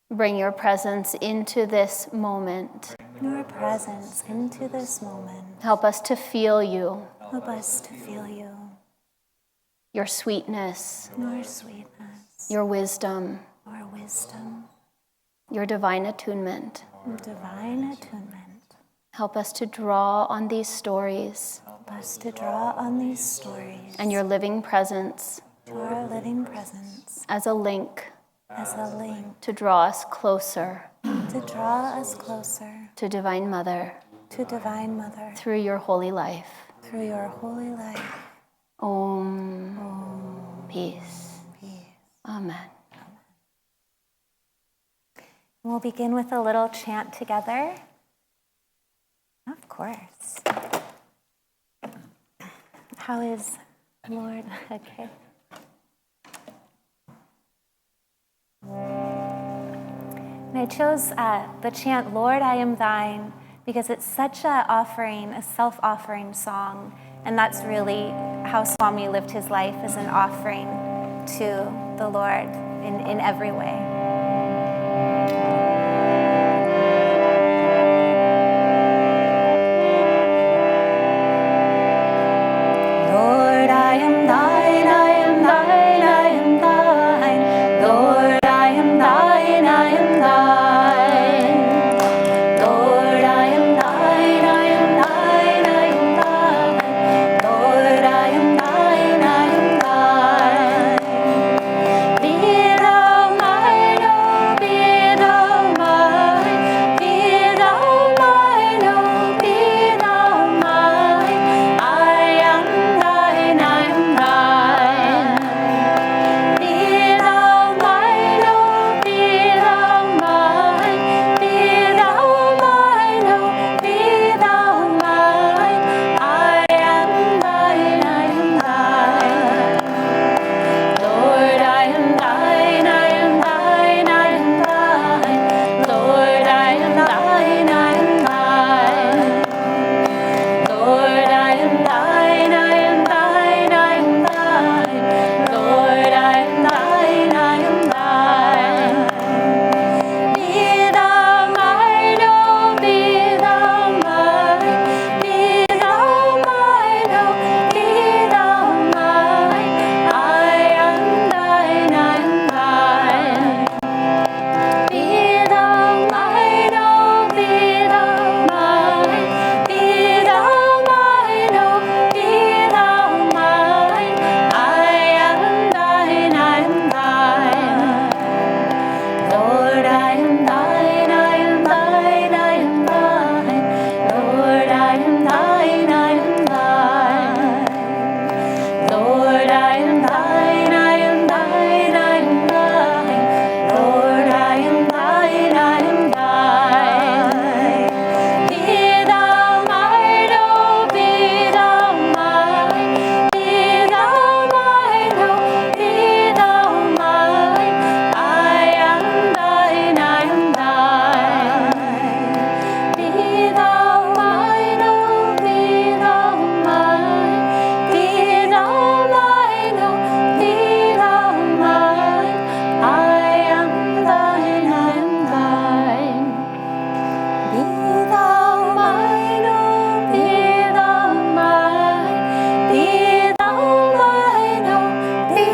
Bring your presence into this moment. Your presence into this moment. Help us to feel you. Help us to feel you. Your sweetness. Your sweetness. Your wisdom. Your wisdom. Your divine attunement. Your divine attunement. Help us to draw on these stories. Help us to draw on these stories. And your living presence. Your living presence. As a link. As a link. To draw us closer. To draw us closer. To Divine Mother. To Divine Mother. Through your holy life. Through your holy life. Om. Om. Peace. Peace. Amen. We'll begin with a little chant together. Of course. How is Lord? Okay. And I chose the chant, Lord, I am thine, because it's such a offering, a self-offering song. And that's really how Swami lived his life, as an offering to the Lord in every way. Lord, I am thine, I am thine, I am thine. Lord, I am thine, I am thine. Lord, I am thine, I am thine, I am thine. Lord, I am thine, I am thine. Be thou mine, oh, be thou mine. Be thou mine, oh, be thou mine. I am thine, I am thine. Be thou mine, oh, be thou mine. Be thou mine, oh, be thou mine. I am thine, I am thine. Lord, I am thine, I am thine, I am thine. Lord, I am thine, I am thine. Lord, I am thine, I am thine, I am thine. Lord, I am thine, I am thine. Be thou mine, oh, be thou mine. Be thou mine, oh, be thou mine. I am thine, I am thine. Be thou mine, oh, be thou mine. Be thou mine, oh, be thou mine. I am thine, I am thine. Lord, I am thine, I am thine, I am thine. Lord, I am thine, I am thine. Lord, I am thine, I am thine, I am thine. Lord, I am thine, I am thine. Be thou mine, oh, be thou mine. Be thou mine, oh, be thou mine. I am thine, I am thine. Be thou mine, oh, be thou mine. Be thou mine, oh, be thou mine. I am thine, I am thine. Be thou mine, oh, be thou mine. Be thou mine, oh, be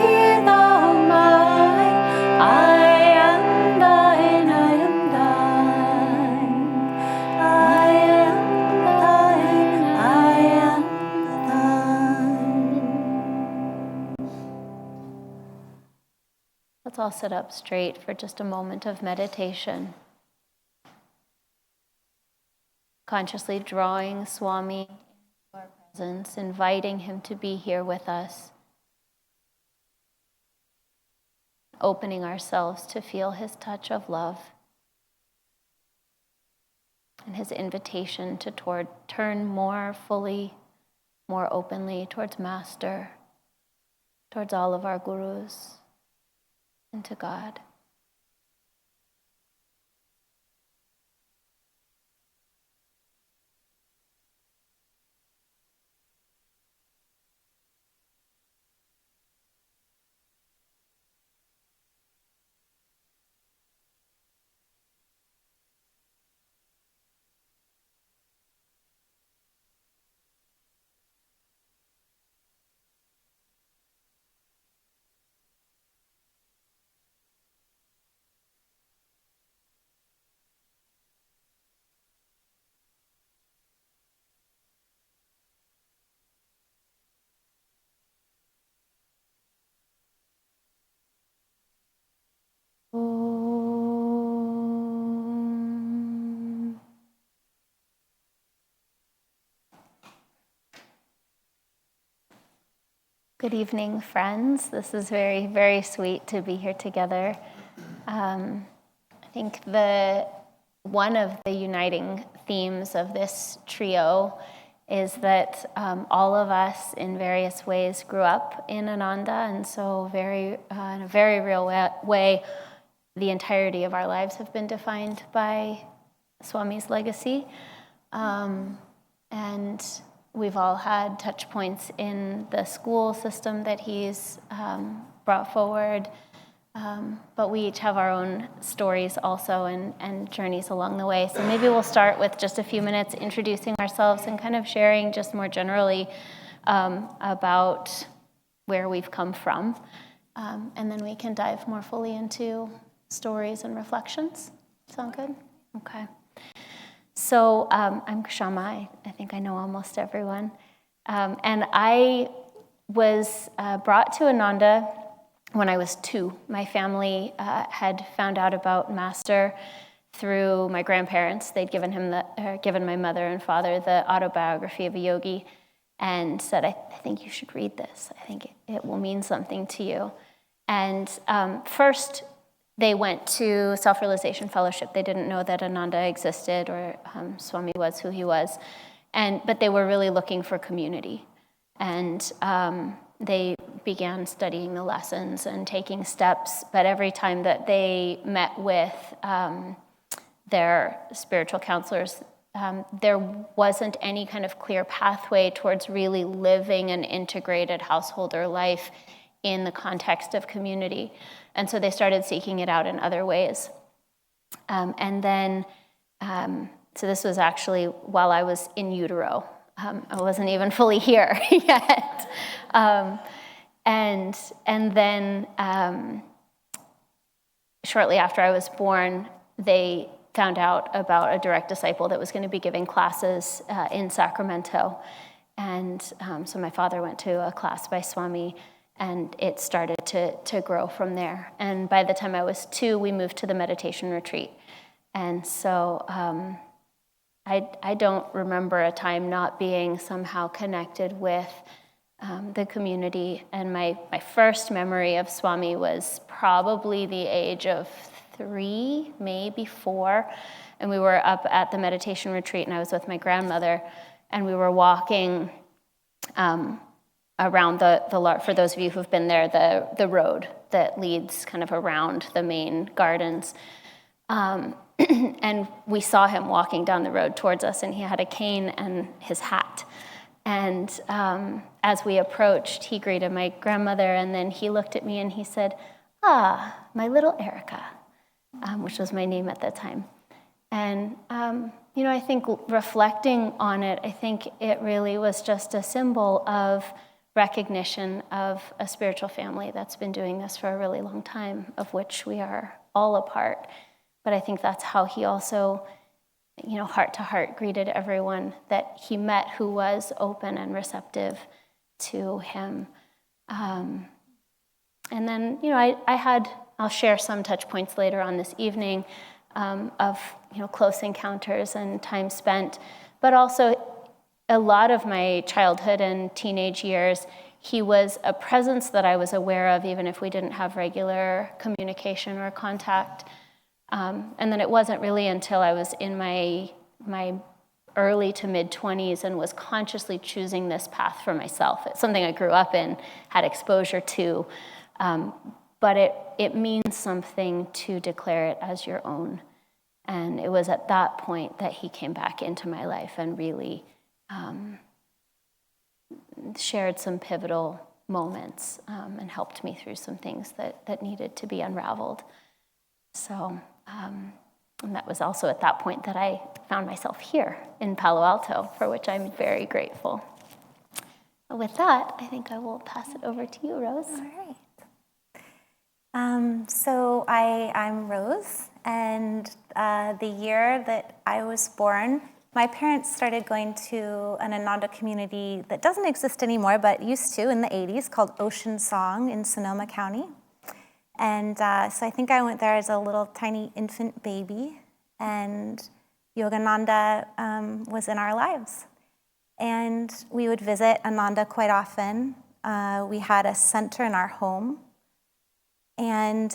thou mine. I am thine, I am thine. I am thine, I am thine. Let's all sit up straight for just a moment of meditation. Consciously drawing Swami into our presence, inviting him to be here with us. Opening ourselves to feel his touch of love and his invitation to turn more fully, more openly towards Master, towards all of our gurus, and to God. Good evening, friends. This is very, very sweet to be here together. I think one of the uniting themes of this trio is that all of us in various ways grew up in Ananda, and so in a very real way, the entirety of our lives have been defined by Swami's legacy. And we've all had touch points in the school system that he's brought forward, but we each have our own stories also and journeys along the way. So maybe we'll start with just a few minutes introducing ourselves and kind of sharing just more generally about where we've come from. And then we can dive more fully into stories and reflections. Sound good? Okay. So I'm Kshama. I think I know almost everyone. And I was brought to Ananda when I was 2. My family had found out about Master through my grandparents. They'd given my mother and father the autobiography of a yogi and said, I think you should read this. I think it will mean something to you. And first, they went to Self-Realization Fellowship. They didn't know that Ananda existed or Swami was who he was. But they were really looking for community. And they began studying the lessons and taking steps. But every time that they met with their spiritual counselors, there wasn't any kind of clear pathway towards really living an integrated householder life in the context of community. And so they started seeking it out in other ways. And then, so this was actually while I was in utero. I wasn't even fully here yet. And then shortly after I was born, they found out about a direct disciple that was going to be giving classes in Sacramento. And so my father went to a class by Swami, and it started to grow from there. And by the time I was 2, we moved to the meditation retreat. And so I don't remember a time not being somehow connected with the community. And my first memory of Swami was probably the age of 3, maybe 4. And we were up at the meditation retreat, and I was with my grandmother, and we were walking around for those of you who've been there, the road that leads kind of around the main gardens. And we saw him walking down the road towards us, and he had a cane and his hat. And as we approached, he greeted my grandmother, and then he looked at me and he said, "Ah, my little Erica," which was my name at the time. And I think reflecting on it, I think it really was just a symbol of recognition of a spiritual family that's been doing this for a really long time, of which we are all a part. But I think that's how he also, heart to heart greeted everyone that he met who was open and receptive to him. And then, I'll share some touch points later on this evening of, close encounters and time spent, but also a lot of my childhood and teenage years, he was a presence that I was aware of, even if we didn't have regular communication or contact. And then it wasn't really until I was in my early to mid-20s and was consciously choosing this path for myself. It's something I grew up in, had exposure to, but it means something to declare it as your own. And it was at that point that he came back into my life and really shared some pivotal moments and helped me through some things that needed to be unraveled. So, and that was also at that point that I found myself here in Palo Alto, for which I'm very grateful. With that, I think I will pass it over to you, Rose. All right. So I'm Rose, and the year that I was born, my parents started going to an Ananda community that doesn't exist anymore, but used to in the 80s, called Ocean Song in Sonoma County. And so I think I went there as a little tiny infant baby, and Yogananda was in our lives. And we would visit Ananda quite often. We had a center in our home. And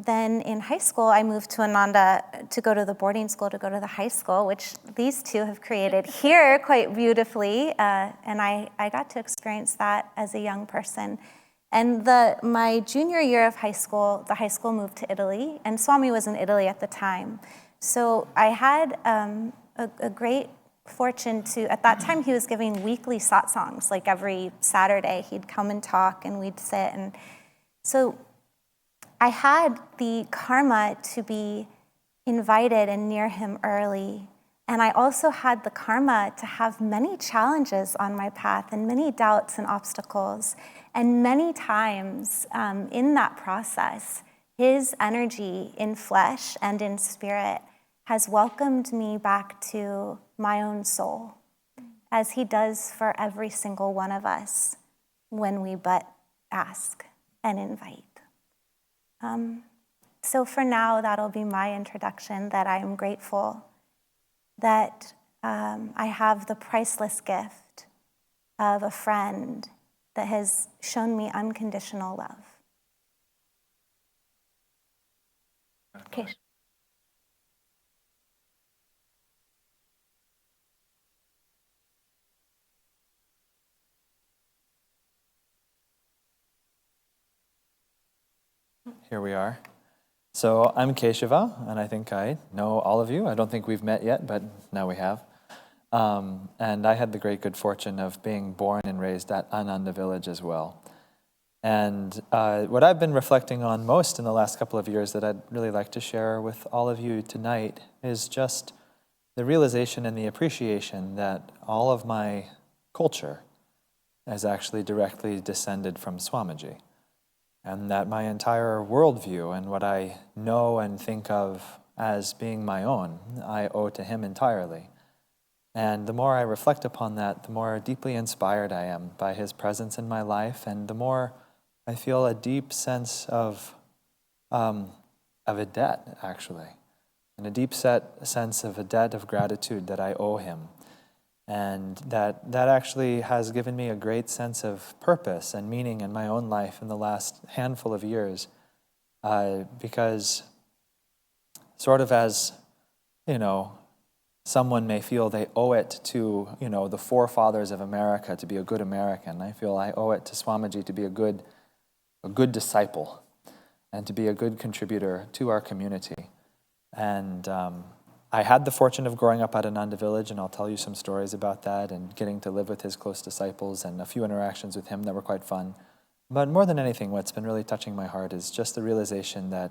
then in high school, I moved to Ananda to go to the boarding school, to go to the high school, which these two have created here quite beautifully. And I got to experience that as a young person. And my junior year of high school, the high school moved to Italy, and Swami was in Italy at the time. So I had a great fortune to, at that time he was giving weekly satsangs, like every Saturday he'd come and talk and we'd sit. And so I had the karma to be invited and near him early. And I also had the karma to have many challenges on my path and many doubts and obstacles. And many times in that process, his energy in flesh and in spirit has welcomed me back to my own soul, as he does for every single one of us when we but ask and invite. So for now, that'll be my introduction, that I am grateful that I have the priceless gift of a friend that has shown me unconditional love. Okay. Here we are. So I'm Keshava, and I think I know all of you. I don't think we've met yet, but now we have. And I had the great good fortune of being born and raised at Ananda village as well. And what I've been reflecting on most in the last couple of years that I'd really like to share with all of you tonight is just the realization and the appreciation that all of my culture has actually directly descended from Swamiji. And that my entire worldview and what I know and think of as being my own, I owe to him entirely. And the more I reflect upon that, the more deeply inspired I am by his presence in my life, and the more I feel a deep sense of a debt, actually, and a deep sense of a debt of gratitude that I owe him. And that actually has given me a great sense of purpose and meaning in my own life in the last handful of years, because sort of as, someone may feel they owe it to, the forefathers of America to be a good American, I feel I owe it to Swamiji to be a good disciple and to be a good contributor to our community. And I had the fortune of growing up at Ananda Village, and I'll tell you some stories about that, and getting to live with his close disciples and a few interactions with him that were quite fun. But more than anything, what's been really touching my heart is just the realization that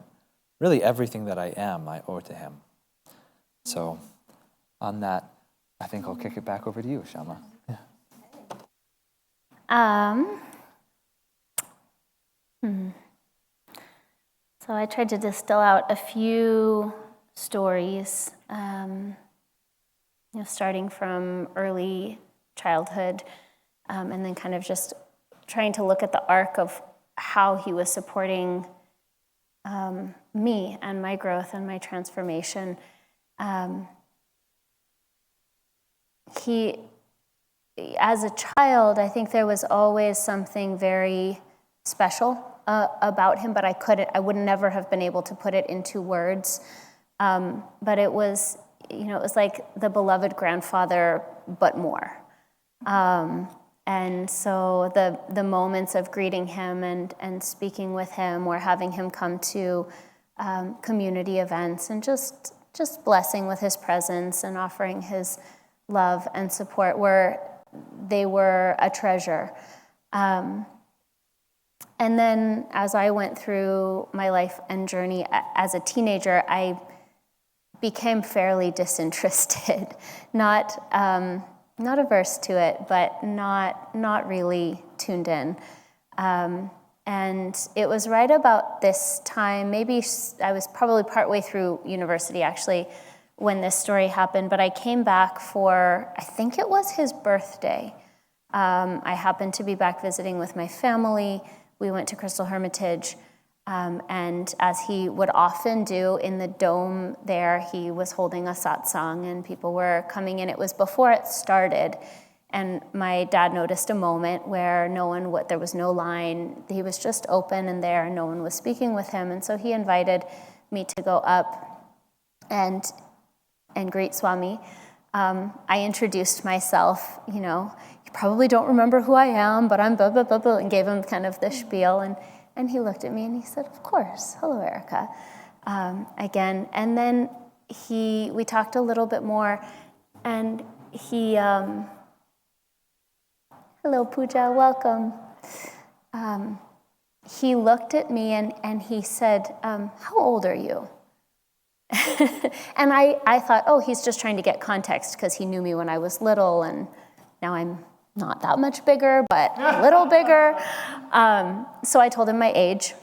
really everything that I am, I owe to him. So on that, I think I'll kick it back over to you, Kshama. Yeah. So I tried to distill out a few stories, starting from early childhood, and then kind of just trying to look at the arc of how he was supporting me and my growth and my transformation. He, as a child, I think there was always something very special about him, but I would never have been able to put it into words. But it was, it was like the beloved grandfather, but more. And so the moments of greeting him and speaking with him, or having him come to community events, and just blessing with his presence and offering his love and support, they were a treasure. And then as I went through my life and journey as a teenager, I became fairly disinterested, not averse to it, but not really tuned in. And it was right about this time, maybe I was probably partway through university actually, when this story happened, but I came back for, I think it was his birthday. I happened to be back visiting with my family. We went to Crystal Hermitage, and as he would often do in the dome there, he was holding a satsang, and people were coming in. It was before it started, And my dad noticed a moment where there was no line. He was just open and there, and no one was speaking with him. And so he invited me to go up and greet Swami. I introduced myself, you probably don't remember who I am, but I'm blah, blah, blah, blah, and gave him kind of the spiel. And he looked at me and he said, of course, hello, Erica, again. And then we talked a little bit more, and he, hello, Pooja, welcome. He looked at me and he said, how old are you? And I thought, oh, he's just trying to get context because he knew me when I was little, and now I'm not that much bigger, but a little bigger. So I told him my age,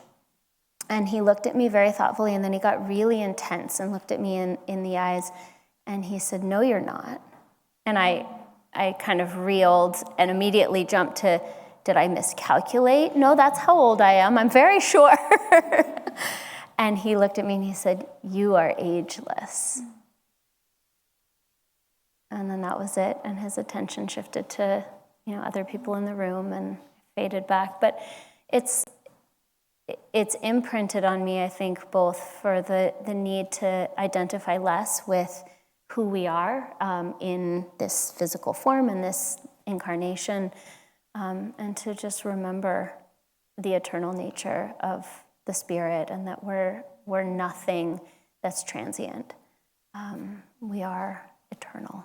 and he looked at me very thoughtfully, and then he got really intense and looked at me in the eyes, and he said, no, you're not. And I kind of reeled and immediately jumped to, did I miscalculate? No, that's how old I am. I'm very sure. And he looked at me and he said, you are ageless. And then that was it. And his attention shifted to, other people in the room and faded back. But it's imprinted on me, I think, both for the need to identify less with who we are in this physical form, in this incarnation, and to just remember the eternal nature of the spirit, and that we're nothing that's transient. We are eternal.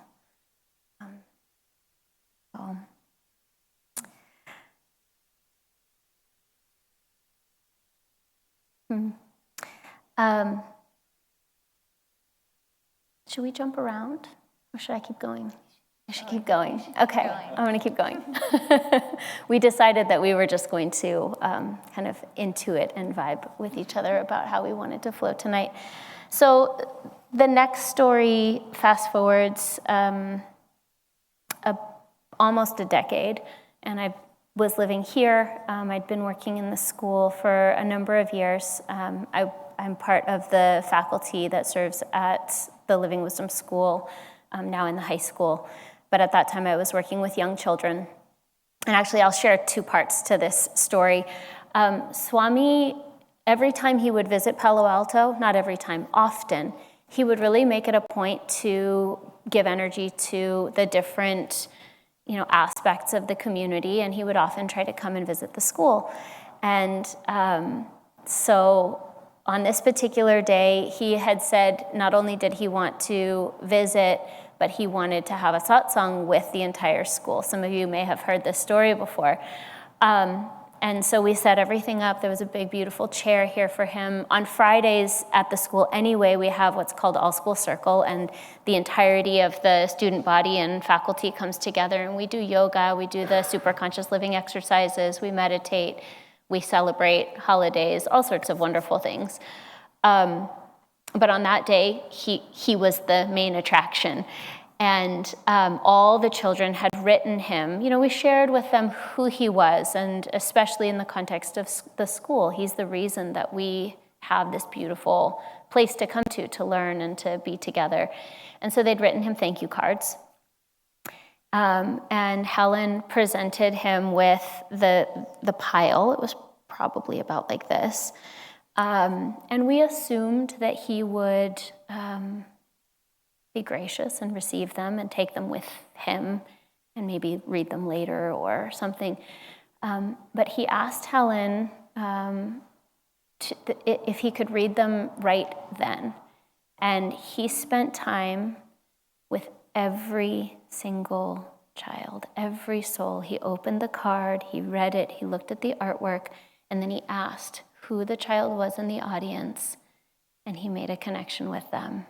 Should we jump around, or should I keep going? I should keep going. Okay, I'm going to keep going. We decided that we were just going to kind of intuit and vibe with each other about how we wanted to flow tonight. So the next story fast forwards almost a decade, and I was living here. I'd been working in the school for a number of years. I'm part of the faculty that serves at the Living Wisdom School, now in the high school. But at that time, I was working with young children. And actually, I'll share two parts to this story. Swami, every time he would visit Palo Alto, not every time, often, he would really make it a point to give energy to the different aspects of the community, and he would often try to come and visit the school. And so on this particular day, he had said not only did he want to visit, but he wanted to have a satsang with the entire school. Some of you may have heard this story before. And so we set everything up. There was a big, beautiful chair here for him. On Fridays at the school anyway, we have what's called All School Circle, and the entirety of the student body and faculty comes together, and we do yoga, we do the super conscious living exercises, we meditate, we celebrate holidays, all sorts of wonderful things. But on that day, he was the main attraction. And all the children had written him. We shared with them who he was, and especially in the context of the school, he's the reason that we have this beautiful place to come to learn and to be together. And so they'd written him thank you cards. And Helen presented him with the pile. It was probably about like this. And we assumed that he would be gracious and receive them and take them with him and maybe read them later or something. But he asked Helen if he could read them right then. And he spent time with every single child, every soul. He opened the card, he read it, he looked at the artwork, and then he asked who the child was in the audience, and he made a connection with them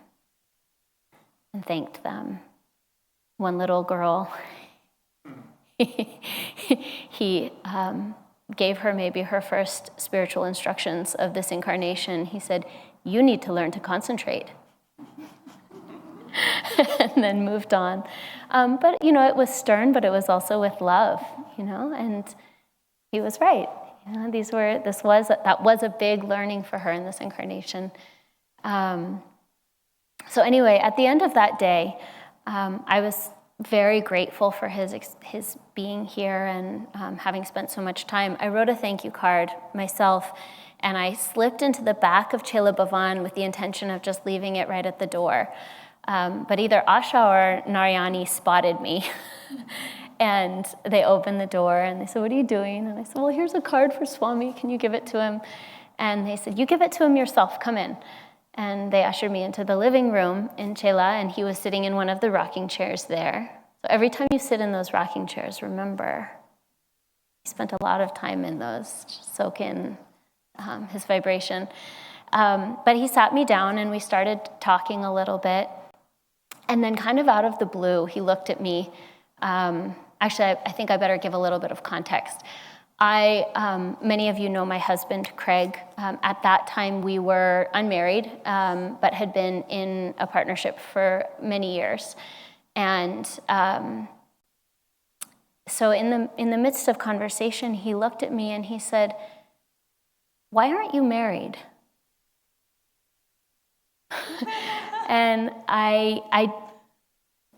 and thanked them. One little girl, he gave her maybe her first spiritual instructions of this incarnation. He said, you need to learn to concentrate. And then moved on. But, it was stern, but it was also with love, and he was right. That was a big learning for her in this incarnation. So anyway, at the end of that day, I was very grateful for his being here and having spent so much time. I wrote a thank you card myself, and I slipped into the back of Chela Bhavan with the intention of just leaving it right at the door. But either Asha or Narayani spotted me. And they opened the door and they said, "What are you doing?" And I said, "Well, here's a card for Swami. Can you give it to him?" And they said, "You give it to him yourself. Come in." And they ushered me into the living room in Chela, and he was sitting in one of the rocking chairs there. So every time you sit in those rocking chairs, remember, he spent a lot of time in those. Just soak in his vibration. But he sat me down and we started talking a little bit. And then kind of out of the blue, he looked at me. Actually, I think I better give a little bit of context. Many of you know my husband, Craig. At that time, we were unmarried, but had been in a partnership for many years. And so in the midst of conversation, he looked at me and he said, "Why aren't you married?" And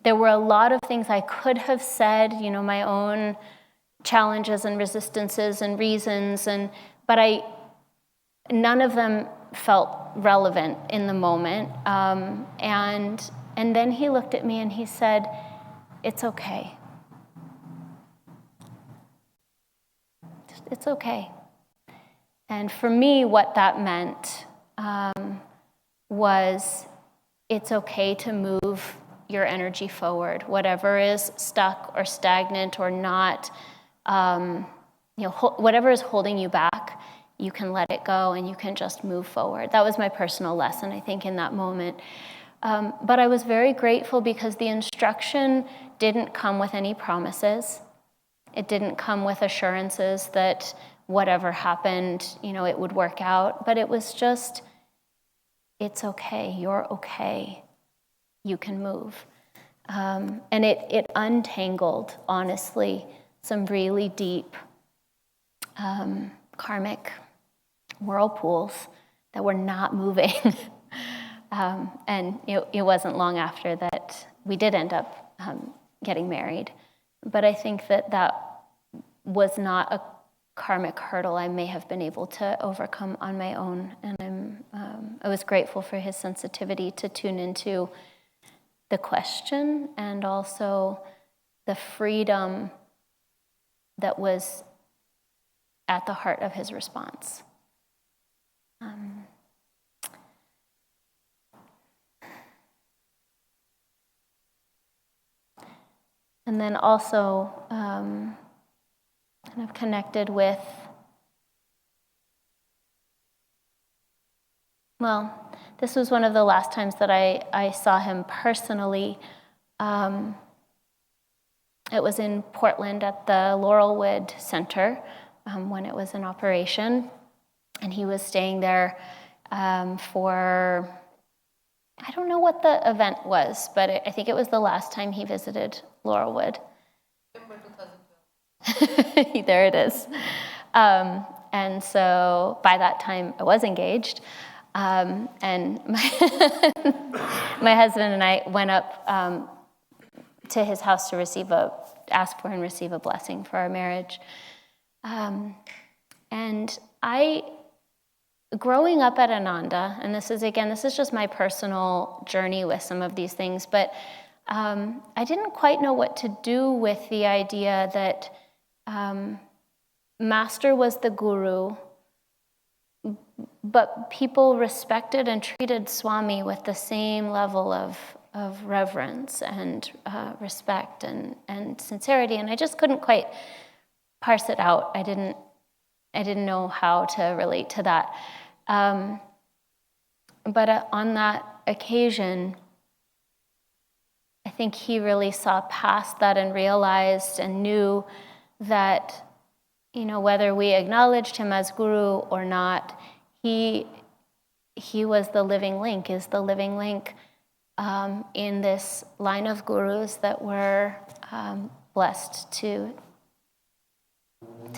there were a lot of things I could have said, my own challenges and resistances and reasons, but none of them felt relevant in the moment. And then he looked at me and he said, "It's okay. It's okay." And for me, what that meant was it's okay to move your energy forward. Whatever is stuck or stagnant or not, whatever is holding you back, you can let it go and you can just move forward. That was my personal lesson, I think, in that moment. But I was very grateful because the instruction didn't come with any promises. It didn't come with assurances that whatever happened, it would work out. But it was just, it's okay, you're okay. You can move. And it untangled, honestly, some really deep karmic whirlpools that were not moving. And it wasn't long after that we did end up getting married. But I think that was not a karmic hurdle I may have been able to overcome on my own. And I was grateful for his sensitivity to tune into the question and also the freedom that was at the heart of his response. And then also kind of connected with, this was one of the last times that I saw him personally. It was in Portland at the Laurelwood Center when it was in operation. And he was staying there for, I don't know what the event was, but I think it was the last time he visited Laurelwood. There it is. And so by that time I was engaged. And my husband and I went up to his house to ask for and receive a blessing for our marriage. And growing up at Ananda, and this is just my personal journey with some of these things, but I didn't quite know what to do with the idea that Master was the guru, but people respected and treated Swami with the same level of reverence and respect and sincerity, and I just couldn't quite parse it out. I didn't know how to relate to that. But on that occasion, I think he really saw past that and realized and knew that, whether we acknowledged him as guru or not, he was the living link, is the living link in this line of gurus that we're blessed to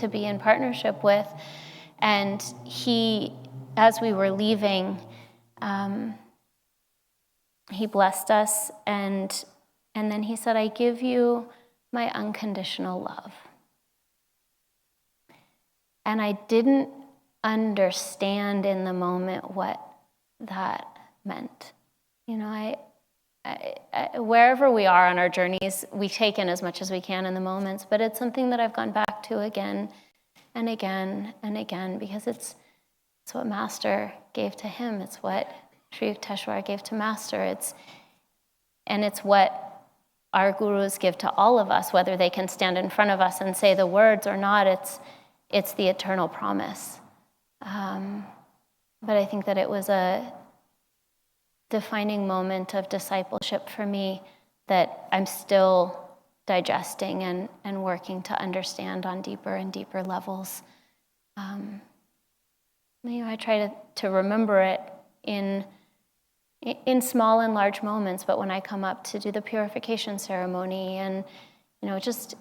be in partnership with. And he, as we were leaving, he blessed us and And then he said, I give you my unconditional love. And I didn't understand in the moment what that meant. You know, I wherever we are on our journeys, we take in as much as we can in the moments, but it's something that I've gone back to again and again and again, because it's what Master gave to him. It's what Sri Yukteswar gave to Master. It's what our gurus give to all of us, whether they can stand in front of us and say the words or not. It's the eternal promise. But I think that it was a defining moment of discipleship for me that I'm still digesting and working to understand on deeper and deeper levels. I try to remember it in small and large moments, but when I come up to do the purification ceremony and, just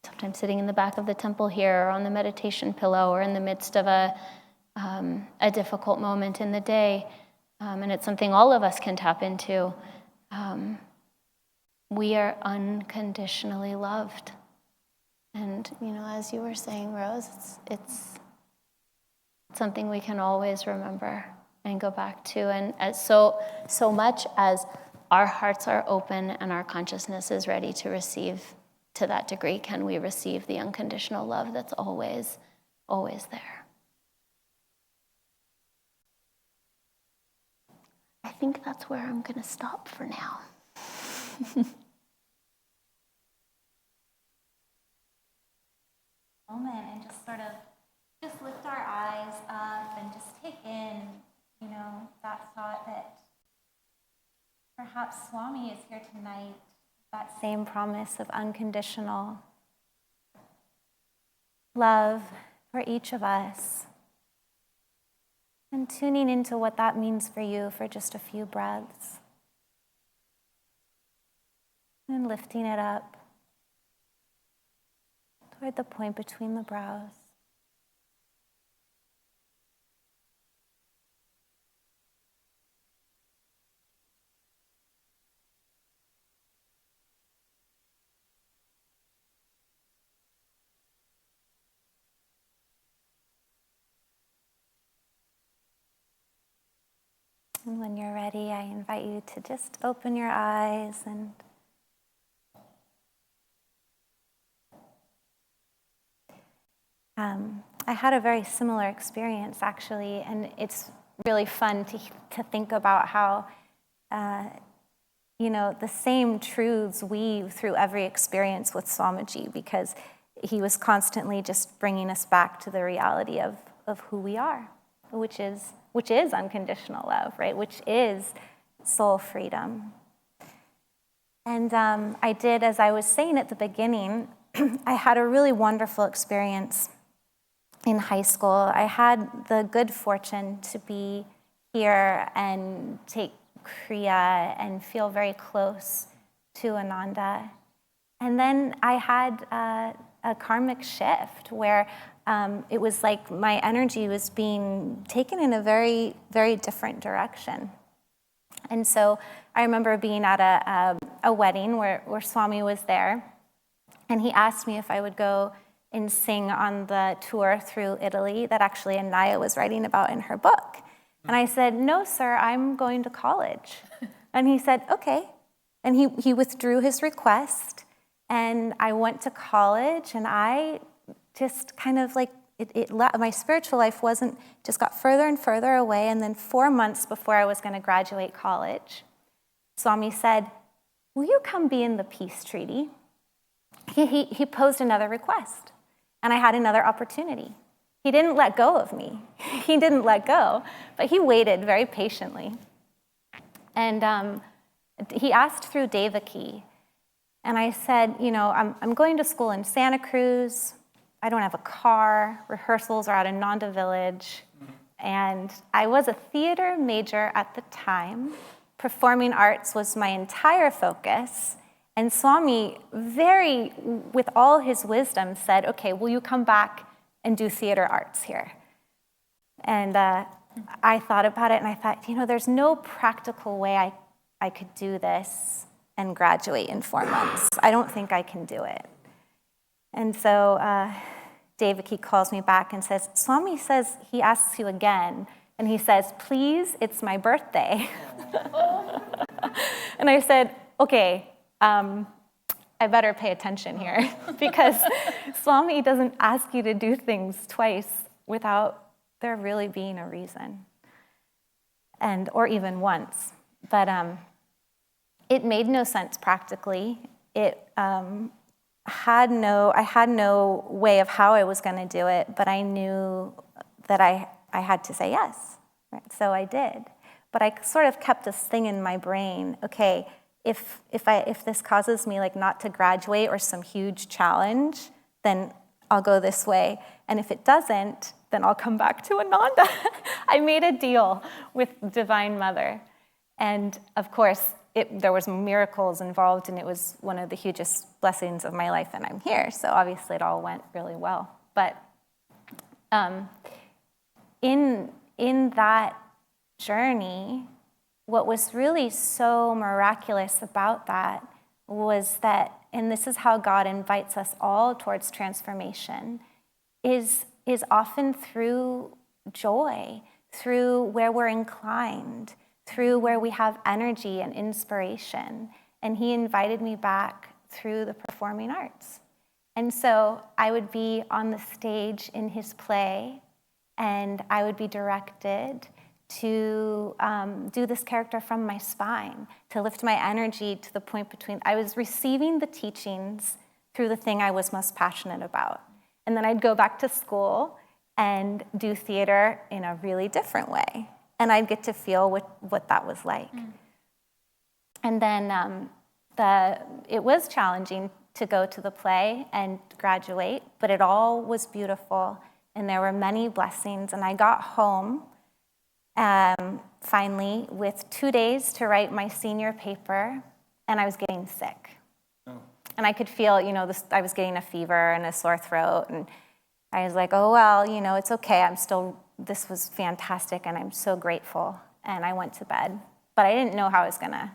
sometimes sitting in the back of the temple here or on the meditation pillow or in the midst of a difficult moment in the day, and it's something all of us can tap into, we are unconditionally loved. And, as you were saying, Rose, it's something we can always remember and go back to. And as so much as our hearts are open and our consciousness is ready to receive, to that degree, can we receive the unconditional love that's always, always there. I think that's where I'm going to stop for now. Moment and just sort of lift our eyes up and just take in, that thought that perhaps Swami is here tonight, that same promise of unconditional love for each of us. And tuning into what that means for you for just a few breaths. And lifting it up toward the point between the brows. And when you're ready, I invite you to just open your eyes and I had a very similar experience, actually, and it's really fun to think about how, the same truths weave through every experience with Swamiji, because he was constantly just bringing us back to the reality of who we are, which is unconditional love, right? Which is soul freedom. And I did, as I was saying at the beginning, I had a really wonderful experience in high school. I had the good fortune to be here and take Kriya and feel very close to Ananda. And then I had a karmic shift where it was like my energy was being taken in a very, very different direction. And so I remember being at a wedding where Swami was there, and he asked me if I would go and sing on the tour through Italy that actually Anaya was writing about in her book. And I said, "No, sir, I'm going to college." And he said, "Okay." And he withdrew his request, and I went to college, and I just kind of like, my spiritual life just got further and further away. And then 4 months before I was going to graduate college, Swami said, "Will you come be in the peace treaty?" He posed another request, and I had another opportunity. He didn't let go of me. He didn't let go, but he waited very patiently. And he asked through Devaki, and I said, I'm going to school in Santa Cruz. I don't have a car. Rehearsals are at Ananda Village. And I was a theater major at the time. Performing arts was my entire focus. And Swami, with all his wisdom, said, "Okay, will you come back and do theater arts here?" And I thought about it, and I thought, there's no practical way I could do this and graduate in 4 months. I don't think I can do it. And so Devaki calls me back and says, Swami says he asks you again, and he says, please, it's my birthday. And I said, okay, I better pay attention here because Swami doesn't ask you to do things twice without there really being a reason, or even once. But it made no sense practically. I had no way of how I was going to do it, but I knew that I had to say yes. Right? So I did. But I sort of kept this thing in my brain, okay, if this causes me like not to graduate or some huge challenge, then I'll go this way. And if it doesn't, then I'll come back to Ananda. I made a deal with Divine Mother. And of course, there was miracles involved, and it was one of the hugest blessings of my life, and I'm here. So obviously it all went really well. But in that journey, what was really so miraculous about that was that, and this is how God invites us all towards transformation, is often through joy, through where we're inclined, through where we have energy and inspiration. And he invited me back through the performing arts. And so I would be on the stage in his play, and I would be directed to do this character from my spine, to lift my energy to the point between, I was receiving the teachings through the thing I was most passionate about. And then I'd go back to school and do theater in a really different way. And I'd get to feel what that was like. And then it was challenging to go to the play and graduate, but it all was beautiful. And there were many blessings. And I got home finally with 2 days to write my senior paper, and I was getting sick. Oh. And I could feel, I was getting a fever and a sore throat, and I was like, oh, well, it's okay. This was fantastic, and I'm so grateful. And I went to bed. But I didn't know how I was going to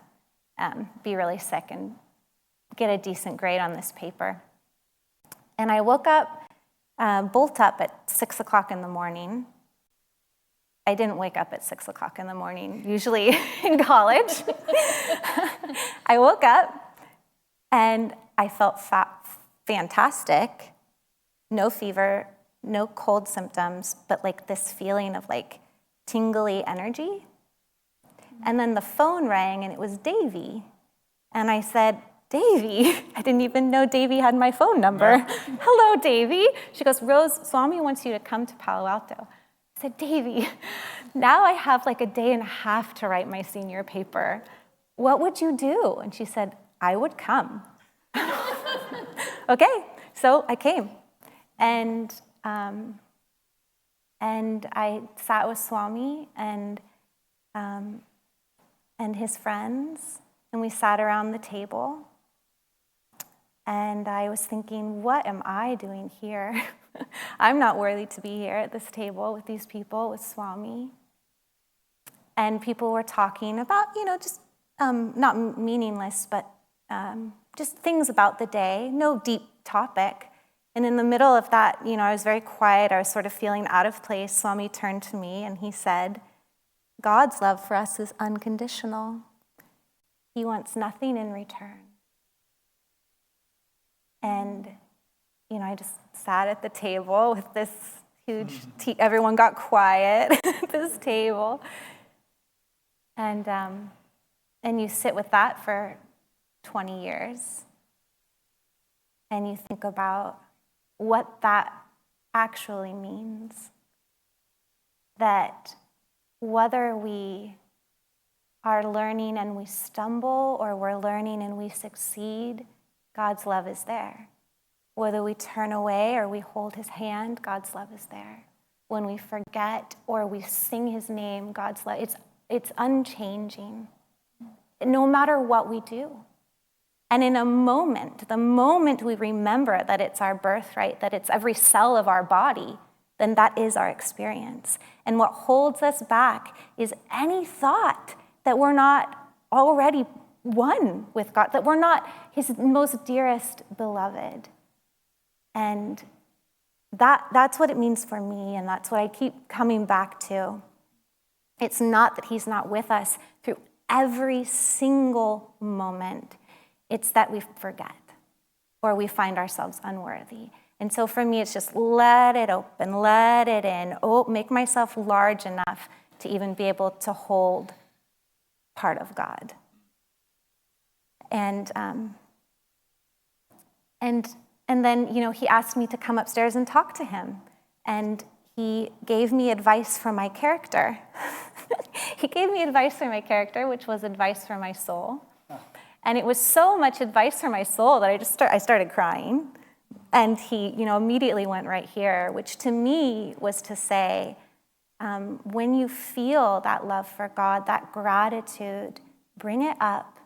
be really sick and get a decent grade on this paper. And I woke up, bolt up at 6 o'clock in the morning. I didn't wake up at 6 o'clock in the morning, usually in college. I woke up, and I felt fantastic, no fever, no cold symptoms, but like this feeling of like tingly energy. And then the phone rang, and it was Davy. And I said, Davy? I didn't even know Davy had my phone number. Hello, Davy. She goes, Rose, Swami wants you to come to Palo Alto. I said, Davy, now I have like a day and a half to write my senior paper. What would you do? And she said, I would come. Okay, so I came. And I sat with Swami and his friends, and we sat around the table. And I was thinking, what am I doing here? I'm not worthy to be here at this table with these people, with Swami. And people were talking about, just not meaningless, but just things about the day, no deep topic. And in the middle of that, I was very quiet. I was sort of feeling out of place. Swami turned to me and he said, God's love for us is unconditional. He wants nothing in return. And, I just sat at the table with this huge everyone got quiet at this table. And you sit with that for 20 years. And you think about what that actually means. That whether we are learning and we stumble, or we're learning and we succeed, God's love is there. Whether we turn away or we hold his hand, God's love is there. When we forget or we sing his name, God's love, it's unchanging, no matter what we do. And in a moment, the moment we remember that it's our birthright, that it's every cell of our body, then that is our experience. And what holds us back is any thought that we're not already one with God, that we're not his most dearest beloved. And that's what it means for me, and that's what I keep coming back to. It's not that he's not with us through every single moment. It's that we forget or we find ourselves unworthy. And so for me, it's just let it open, let it in, make myself large enough to even be able to hold part of God. And then, he asked me to come upstairs and talk to him. And he gave me advice for my character. He gave me advice for my character, which was advice for my soul. And it was so much advice for my soul that I started crying. And he, immediately went right here, which to me was to say, when you feel that love for God, that gratitude, bring it up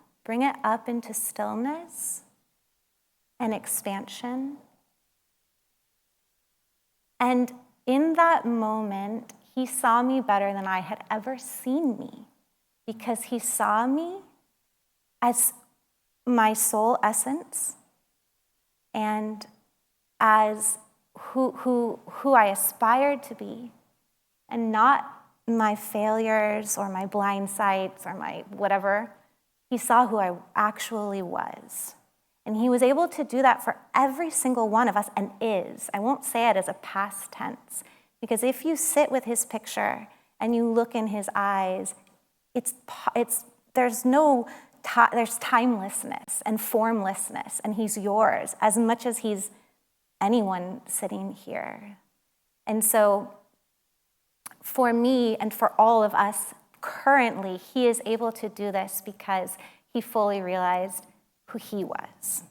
into stillness and expansion. And in that moment, he saw me better than I had ever seen me, because he saw me as my soul essence and as who I aspired to be, and not my failures or my blind sights or my whatever. He saw who I actually was. And he was able to do that for every single one of us, and is. I won't say it as a past tense, because if you sit with his picture and you look in his eyes, there's timelessness and formlessness, and he's yours as much as he's anyone sitting here. And so for me and for all of us currently, he is able to do this because he fully realized who he was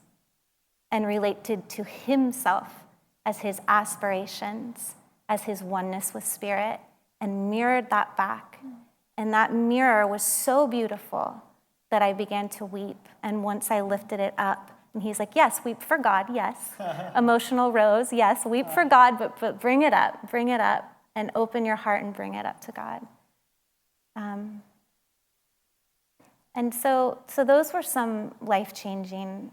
and related to himself as his aspirations, as his oneness with spirit, and mirrored that back. And that mirror was so beautiful that I began to weep. And once I lifted it up, and he's like, yes, weep for God, yes. Emotional rose, yes, weep for God, but bring it up, and open your heart and bring it up to God. And so those were some life-changing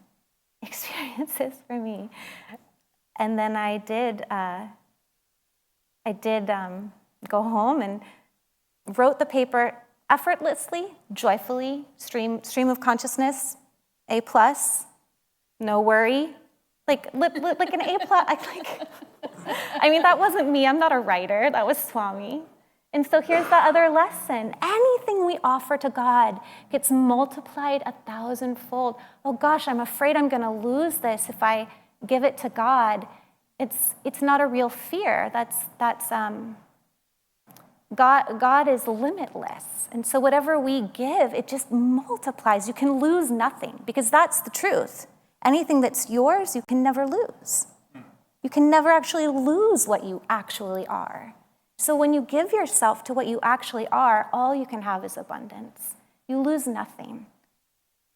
experiences for me. And then I did go home and wrote the paper effortlessly, joyfully, stream of consciousness, A+, no worry, like an A+. That wasn't me. I'm not a writer. That was Swami. And so here's the other lesson. Anything we offer to God gets multiplied 1,000-fold. Oh gosh, I'm afraid I'm going to lose this if I give it to God. It's not a real fear. God is limitless. And so whatever we give, it just multiplies. You can lose nothing, because that's the truth. Anything that's yours, you can never lose. You can never actually lose what you actually are. So when you give yourself to what you actually are, all you can have is abundance. You lose nothing.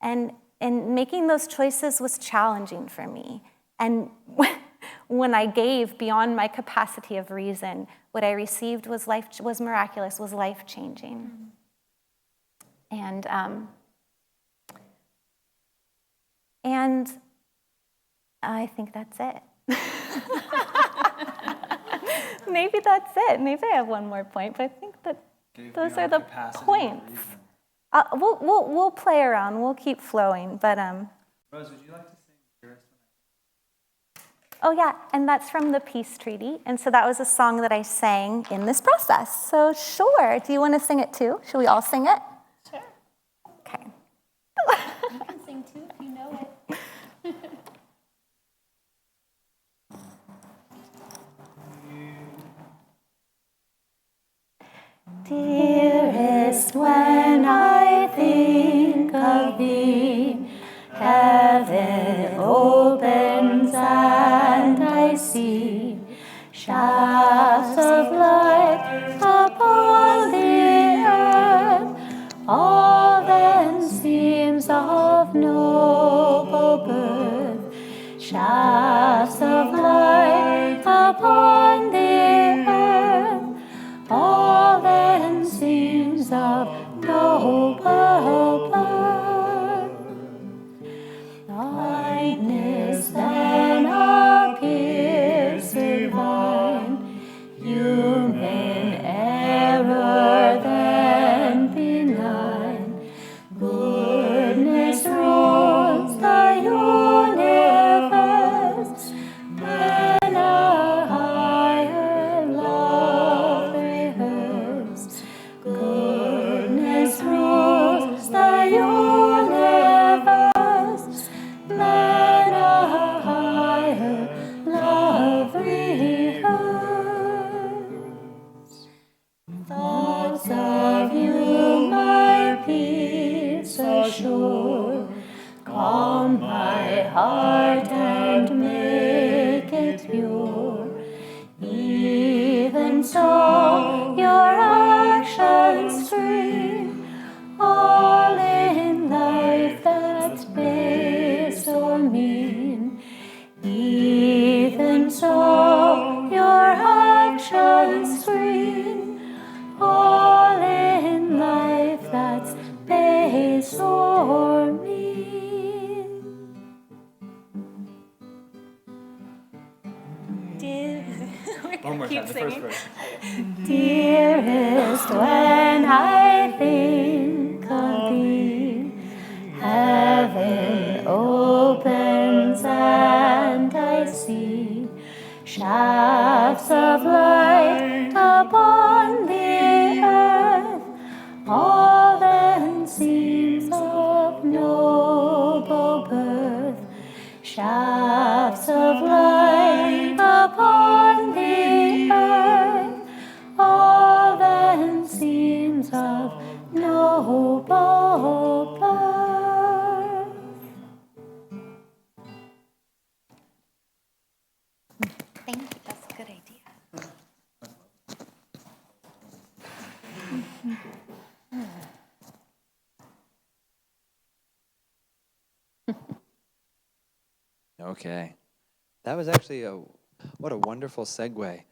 And making those choices was challenging for me. And when I gave beyond my capacity of reason, what I received was miraculous, was life-changing. And I think that's it. Maybe that's it. Maybe I have one more point, but I think that those are the points. We'll play around. We'll keep flowing. But Rose, would you like to sing yours? Oh yeah, and that's from the Peace Treaty, and so that was a song that I sang in this process. So sure, do you want to sing it too? Should we all sing it? Sure. Okay. You can sing too if you know it. Dearest, when I think of thee, heaven opens and I see shafts of light upon the earth. All then seems of noble birth. Shafts of light upon the earth. All then seems of noble birth. sure. Calm my heart and make it pure. Even so, your actions free, all in life that's base or mean. Even so, your actions free, all in life that's base or mean. One more time, the first verse. Dearest, when I think of thee, heaven opens and I see shafts of light upon the earth, all then seems of noble birth. Shafts of light upon the earth, all then seems of noble birth. Thank you, that's a good idea. Okay. That was actually what a wonderful segue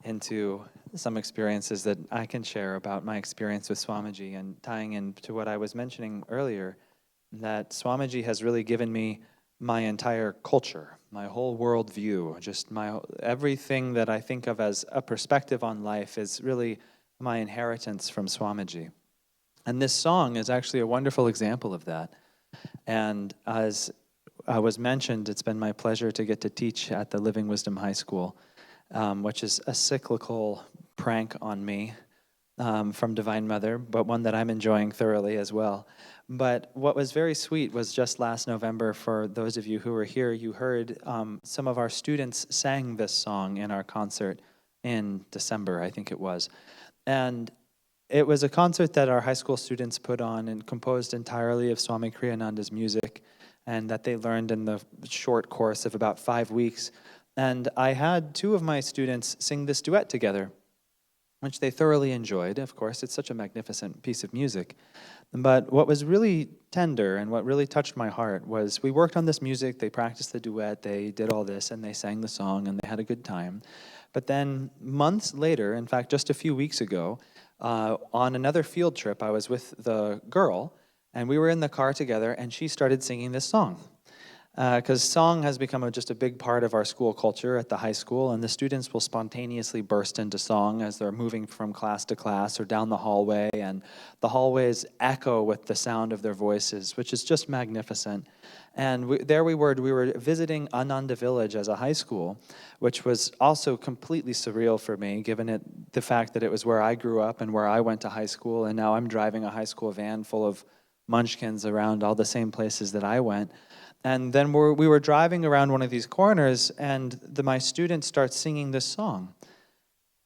into some experiences that I can share about my experience with Swamiji, and tying into what I was mentioning earlier, that Swamiji has really given me my entire culture, my whole worldview, just everything that I think of as a perspective on life is really my inheritance from Swamiji. And this song is actually a wonderful example of that. And as was mentioned, it's been my pleasure to get to teach at the Living Wisdom High School, which is a cyclical prank on me from Divine Mother, but one that I'm enjoying thoroughly as well. But what was very sweet was just last November, for those of you who were here, you heard some of our students sang this song in our concert in December, I think it was. And it was a concert that our high school students put on and composed entirely of Swami Kriyananda's music, and that they learned in the short course of about 5 weeks. And I had 2 of my students sing this duet together, which they thoroughly enjoyed. Of course, it's such a magnificent piece of music. But what was really tender and what really touched my heart was we worked on this music, they practiced the duet, they did all this, and they sang the song, and they had a good time. But then months later, in fact, just a few weeks ago, on another field trip, I was with the girl, and we were in the car together, and she started singing this song. Because song has become just a big part of our school culture at the high school, and the students will spontaneously burst into song as they're moving from class to class or down the hallway, and the hallways echo with the sound of their voices, which is just magnificent. And we were visiting Ananda Village as a high school, which was also completely surreal for me, given the fact that it was where I grew up and where I went to high school, and now I'm driving a high school van full of munchkins around all the same places that I went. And then we were driving around one of these corners, and my student starts singing this song.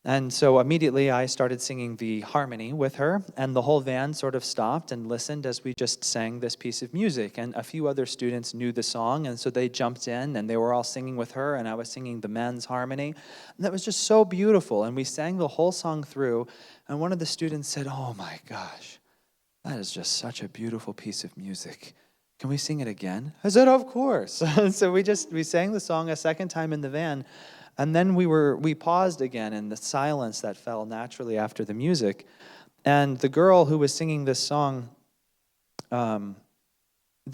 And so immediately I started singing the harmony with her, and the whole van sort of stopped and listened as we just sang this piece of music. And a few other students knew the song, and so they jumped in, and they were all singing with her, and I was singing the men's harmony. And that was just so beautiful, and we sang the whole song through, and one of the students said, "Oh my gosh, that is just such a beautiful piece of music. Can we sing it again?" I said, "Of course." So we sang the song a second time in the van, and then we paused again in the silence that fell naturally after the music. And the girl who was singing this song, there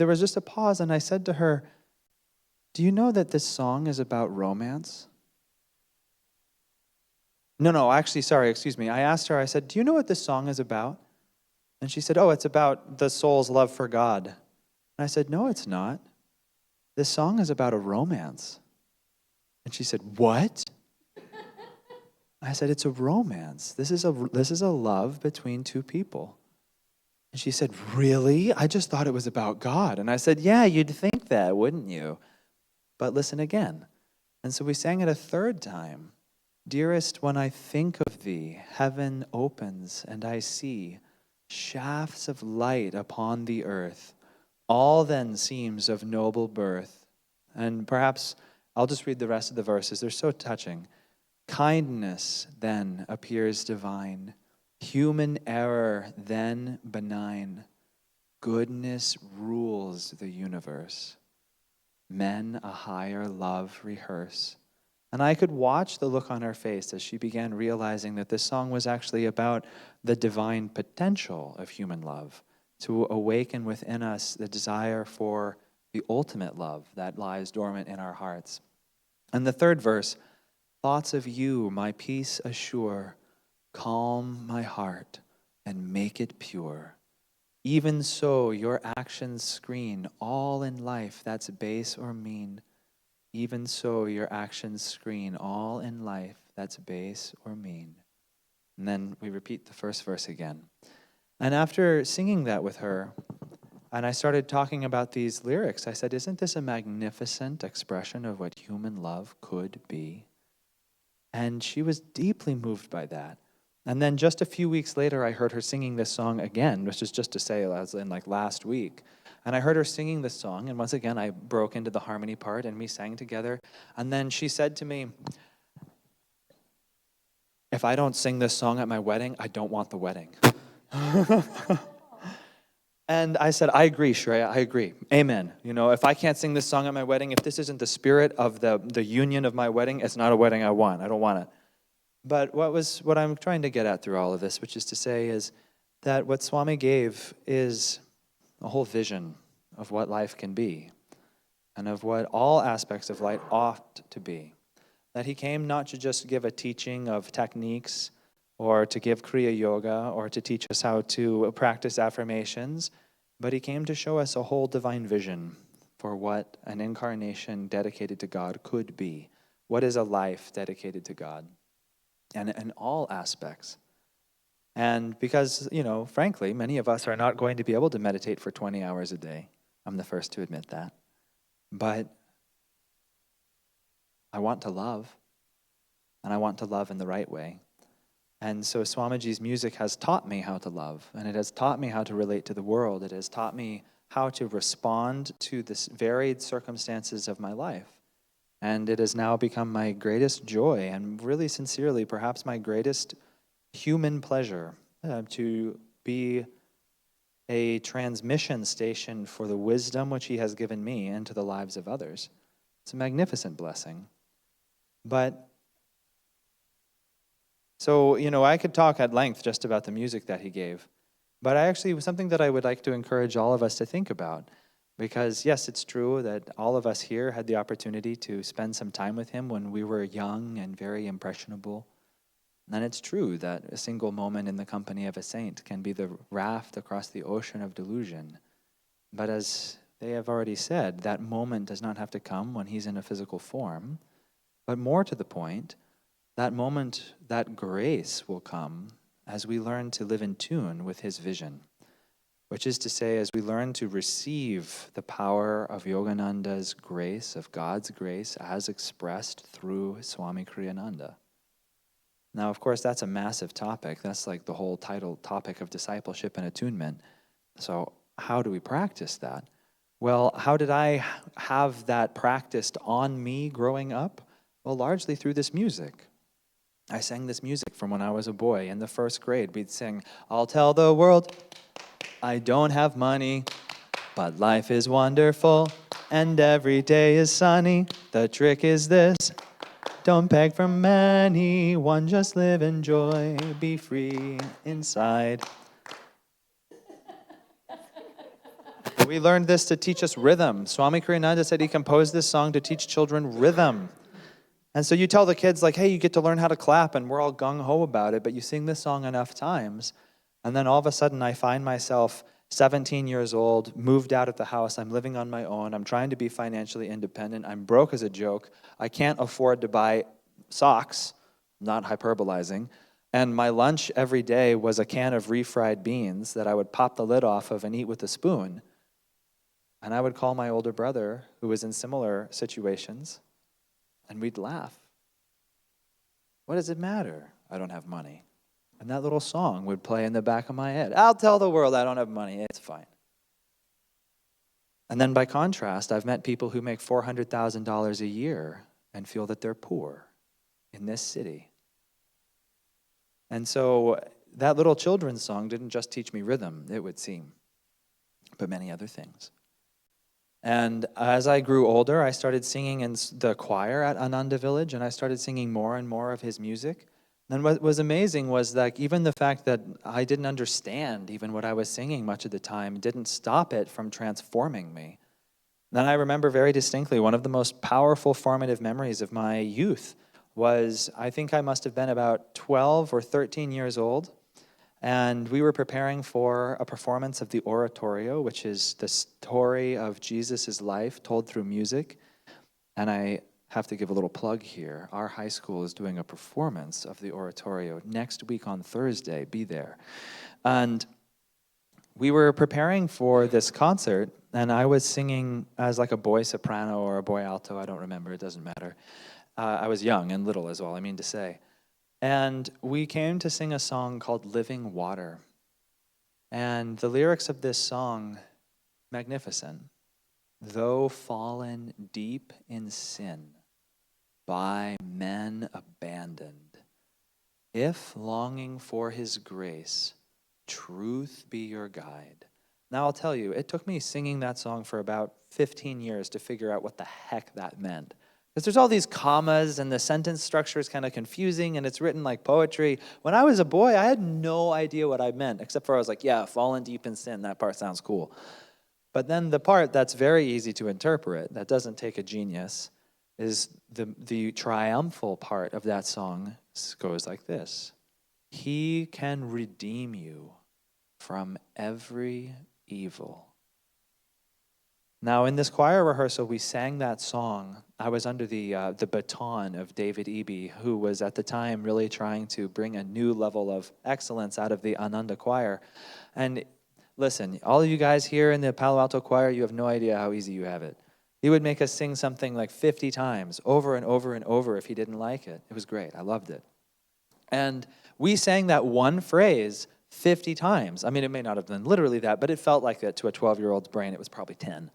was just a pause, and I said to her, "Do you know that this song is about romance?" No, actually, sorry, excuse me. I asked her, I said, "Do you know what this song is about?" And she said, "Oh, it's about the soul's love for God." And I said, "No, it's not. This song is about a romance." And she said, "What?" I said, "It's a romance. This is a love between 2 people." And she said, "Really? I just thought it was about God." And I said, "Yeah, you'd think that, wouldn't you? But listen again." And so we sang it a third time. "Dearest, when I think of thee, heaven opens and I see shafts of light upon the earth, All then seems of noble birth. And perhaps I'll just read the rest of the verses. They're so touching. Kindness then appears divine. Human error then benign. Goodness rules the universe. Men a higher love rehearse. And I could watch the look on her face as she began realizing that this song was actually about the divine potential of human love, to awaken within us the desire for the ultimate love that lies dormant in our hearts. And the third verse, thoughts of you my peace assure, calm my heart and make it pure. Even so your actions screen all in life that's base or mean. Even so your actions screen all in life that's base or mean. And then we repeat the first verse again. And after singing that with her, and I started talking about these lyrics, I said, isn't this a magnificent expression of what human love could be? And she was deeply moved by that. And then just a few weeks later, I heard her singing this song again, which is just to say, as in like last week. And I heard her singing this song, and once again, I broke into the harmony part, and we sang together. And then she said to me, if I don't sing this song at my wedding, I don't want the wedding. And I said, I agree, Shreya, I agree. Amen. You know, if I can't sing this song at my wedding, if this isn't the spirit of the union of my wedding, it's not a wedding I want. I don't want it. But what I'm trying to get at through all of this, which is to say, is that what Swami gave is a whole vision of what life can be and of what all aspects of life ought to be. That he came not to just give a teaching of techniques or to give Kriya Yoga or to teach us how to practice affirmations, but he came to show us a whole divine vision for what an incarnation dedicated to God could be. What is a life dedicated to God? And in all aspects. And because, frankly, many of us are not going to be able to meditate for 20 hours a day. I'm the first to admit that. But I want to love, and I want to love in the right way. And so Swamiji's music has taught me how to love, and it has taught me how to relate to the world. It has taught me how to respond to the varied circumstances of my life. And it has now become my greatest joy, and really sincerely, perhaps my greatest human pleasure, to be a transmission station for the wisdom which he has given me into the lives of others. It's a magnificent blessing. But, so, I could talk at length just about the music that he gave. But it was something that I would like to encourage all of us to think about. Because, yes, it's true that all of us here had the opportunity to spend some time with him when we were young and very impressionable. And it's true that a single moment in the company of a saint can be the raft across the ocean of delusion. But as they have already said, that moment does not have to come when he's in a physical form. But more to the point, that moment, that grace will come as we learn to live in tune with his vision. Which is to say, as we learn to receive the power of Yogananda's grace, of God's grace, as expressed through Swami Kriyananda. Now, of course, that's a massive topic. That's like the whole topic of discipleship and attunement. So how do we practice that? Well, how did I have that practiced on me growing up? Well, largely through this music. I sang this music from when I was a boy. In the first grade, we'd sing, I'll tell the world I don't have money, but life is wonderful, and every day is sunny. The trick is this, don't beg from anyone, just live in joy, be free inside. We learned this to teach us rhythm. Swami Kriyananda said he composed this song to teach children rhythm. And so you tell the kids, like, hey, you get to learn how to clap, and we're all gung-ho about it, but you sing this song enough times, and then all of a sudden I find myself 17 years old, moved out of the house, I'm living on my own, I'm trying to be financially independent, I'm broke as a joke, I can't afford to buy socks, not hyperbolizing, and my lunch every day was a can of refried beans that I would pop the lid off of and eat with a spoon. And I would call my older brother, who was in similar situations, and we'd laugh. What does it matter? I don't have money. And that little song would play in the back of my head. I'll tell the world I don't have money. It's fine. And then by contrast, I've met people who make $400,000 a year and feel that they're poor in this city. And so that little children's song didn't just teach me rhythm, it would seem, but many other things. And as I grew older, I started singing in the choir at Ananda Village, and I started singing more and more of his music. And what was amazing was that even the fact that I didn't understand even what I was singing much of the time didn't stop it from transforming me. Then I remember very distinctly one of the most powerful formative memories of my youth was, I think I must have been about 12 or 13 years old, and we were preparing for a performance of the oratorio, which is the story of Jesus' life told through music. And I have to give a little plug here. Our high school is doing a performance of the oratorio next week on Thursday. Be there. And we were preparing for this concert, and I was singing as like a boy soprano or a boy alto. I don't remember. It doesn't matter. I was young and little is all I mean to say. And we came to sing a song called Living Water. And the lyrics of this song, magnificent. Though fallen deep in sin, by men abandoned, if longing for his grace, truth be your guide. Now I'll tell you, it took me singing that song for about 15 years to figure out what the heck that meant. Because there's all these commas and the sentence structure is kind of confusing and it's written like poetry. When I was a boy, I had no idea what I meant, except for I was like, yeah, fallen deep in sin, that part sounds cool. But then the part that's very easy to interpret, that doesn't take a genius, is the triumphal part of that song goes like this. He can redeem you from every evil. Now, in this choir rehearsal, we sang that song. I was under the baton of David Eby, who was at the time really trying to bring a new level of excellence out of the Ananda choir. And listen, all of you guys here in the Palo Alto choir, you have no idea how easy you have it. He would make us sing something like 50 times, over and over and over if he didn't like it. It was great. I loved it. And we sang that one phrase 50 times. I mean, it may not have been literally that, but it felt like that to a 12-year-old's brain. It was probably 10.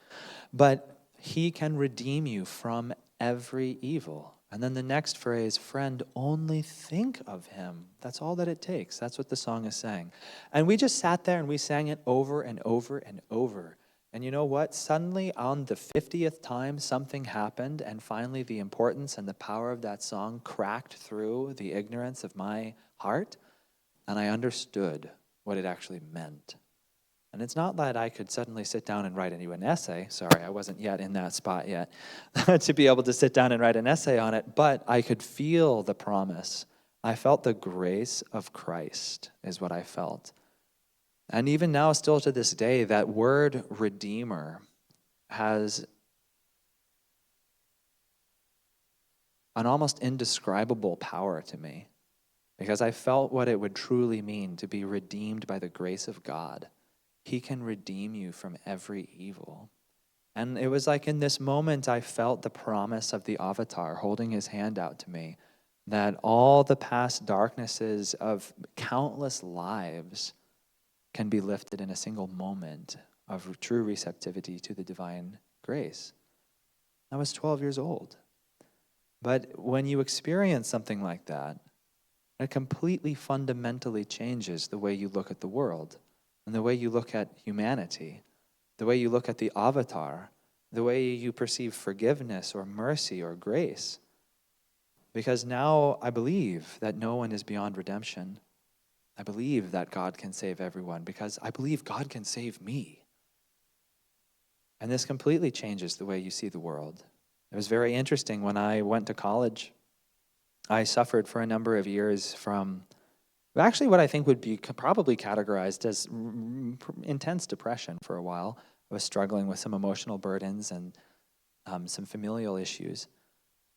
But he can redeem you from every evil. And then the next phrase, friend, only think of him. That's all that it takes. That's what the song is saying. And we just sat there and we sang it over and over and over. And you know what? Suddenly on the 50th time, something happened, and finally the importance and the power of that song cracked through the ignorance of my heart. And I understood what it actually meant. And it's not that I could suddenly sit down and write an essay. Sorry, I wasn't yet in that spot yet to be able to sit down and write an essay on it, but I could feel the promise. I felt the grace of Christ is what I felt. And even now, still to this day, that word redeemer has an almost indescribable power to me. Because I felt what it would truly mean to be redeemed by the grace of God. He can redeem you from every evil. And it was like in this moment I felt the promise of the avatar holding his hand out to me, that all the past darknesses of countless lives can be lifted in a single moment of true receptivity to the divine grace. I was 12 years old. But when you experience something like that, it completely fundamentally changes the way you look at the world and the way you look at humanity, the way you look at the avatar, the way you perceive forgiveness or mercy or grace. Because now I believe that no one is beyond redemption. I believe that God can save everyone because I believe God can save me. And this completely changes the way you see the world. It was very interesting when I went to college. I suffered for a number of years from actually what I think would be probably categorized as intense depression for a while. I was struggling with some emotional burdens and some familial issues.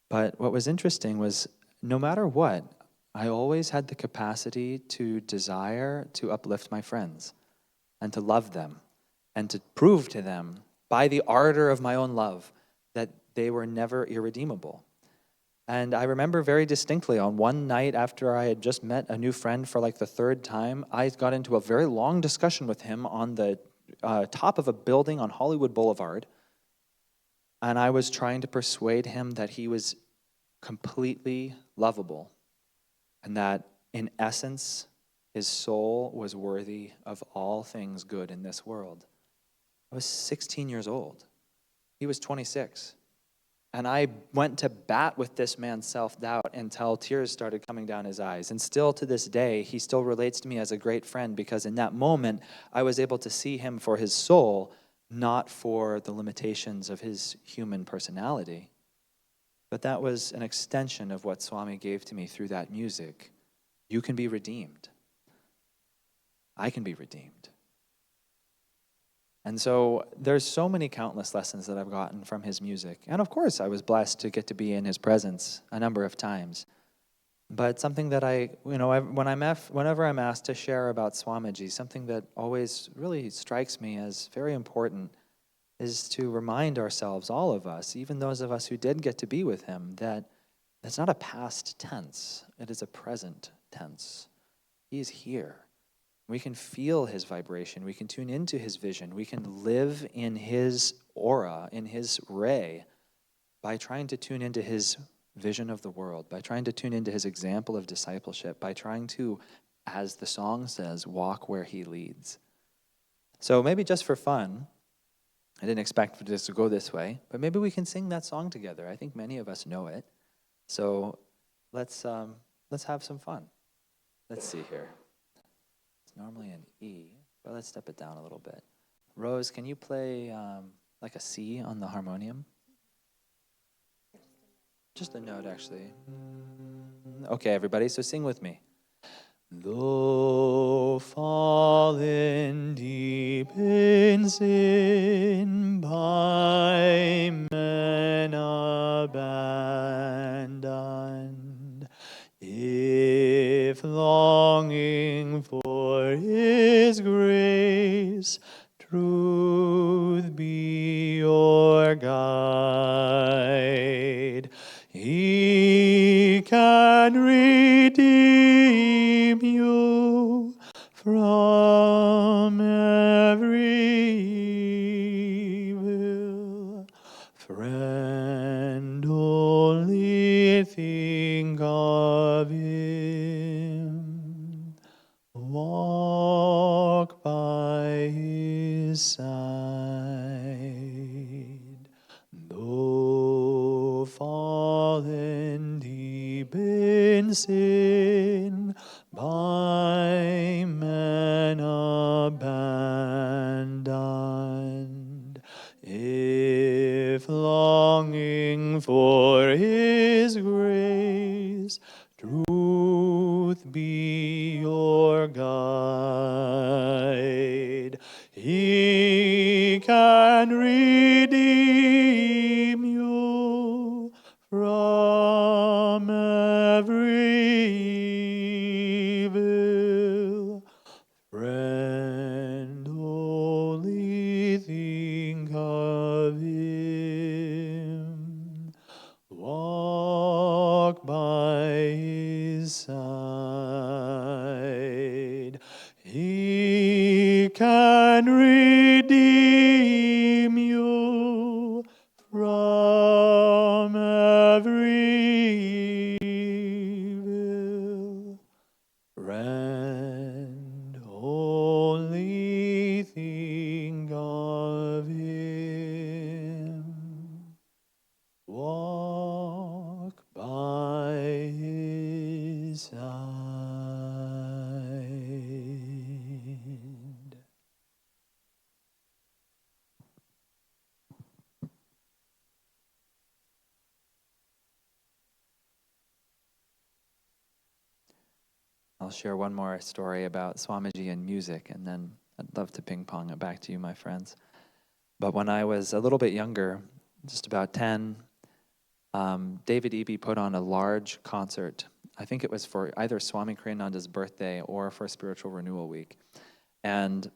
But what was interesting was no matter what, I always had the capacity to desire to uplift my friends and to love them and to prove to them by the ardor of my own love that they were never irredeemable. And I remember very distinctly on one night after I had just met a new friend for like the third time, I got into a very long discussion with him on the top of a building on Hollywood Boulevard, and I was trying to persuade him that he was completely lovable and that, in essence, his soul was worthy of all things good in this world. I was 16 years old. He was 26. And I went to bat with this man's self-doubt until tears started coming down his eyes. And still to this day, he still relates to me as a great friend, because in that moment, I was able to see him for his soul, not for the limitations of his human personality. But that was an extension of what Swami gave to me through that music. You can be redeemed. I can be redeemed. And so there's so many countless lessons that I've gotten from his music. And of course, I was blessed to get to be in his presence a number of times. But something that whenever I'm asked to share about Swamiji, something that always really strikes me as very important is to remind ourselves, all of us, even those of us who did get to be with him, that it's not a past tense, it is a present tense. He is here. We can feel his vibration. We can tune into his vision. We can live in his aura, in his ray, by trying to tune into his vision of the world, by trying to tune into his example of discipleship, by trying to, as the song says, walk where he leads. So maybe just for fun, I didn't expect this to go this way, but maybe we can sing that song together. I think many of us know it. So let's have some fun. Let's see here. Normally an E, but let's step it down a little bit. Rose, can you play like a C on the harmonium? Just a note, actually. Okay, everybody, so sing with me. Though fallen deep in sin, by men abandoned, if longing for his grace, truth be your guide, he can redeem you from every evil. Friend, only think of him. Walk by his side. Though fallen deep in sin, by men abandoned, if longing for his grace, truth be your guide, he can redeem you from every evil. Friend, only think of him. Walk by his side. He can redeem you from every evil. Friend, only think of him. Walk by his side. I'll share one more story about Swamiji and music, and then I'd love to ping-pong it back to you, my friends. But when I was a little bit younger, just about 10, David Eby put on a large concert. I think it was for either Swami Kriyananda's birthday or for Spiritual Renewal Week. And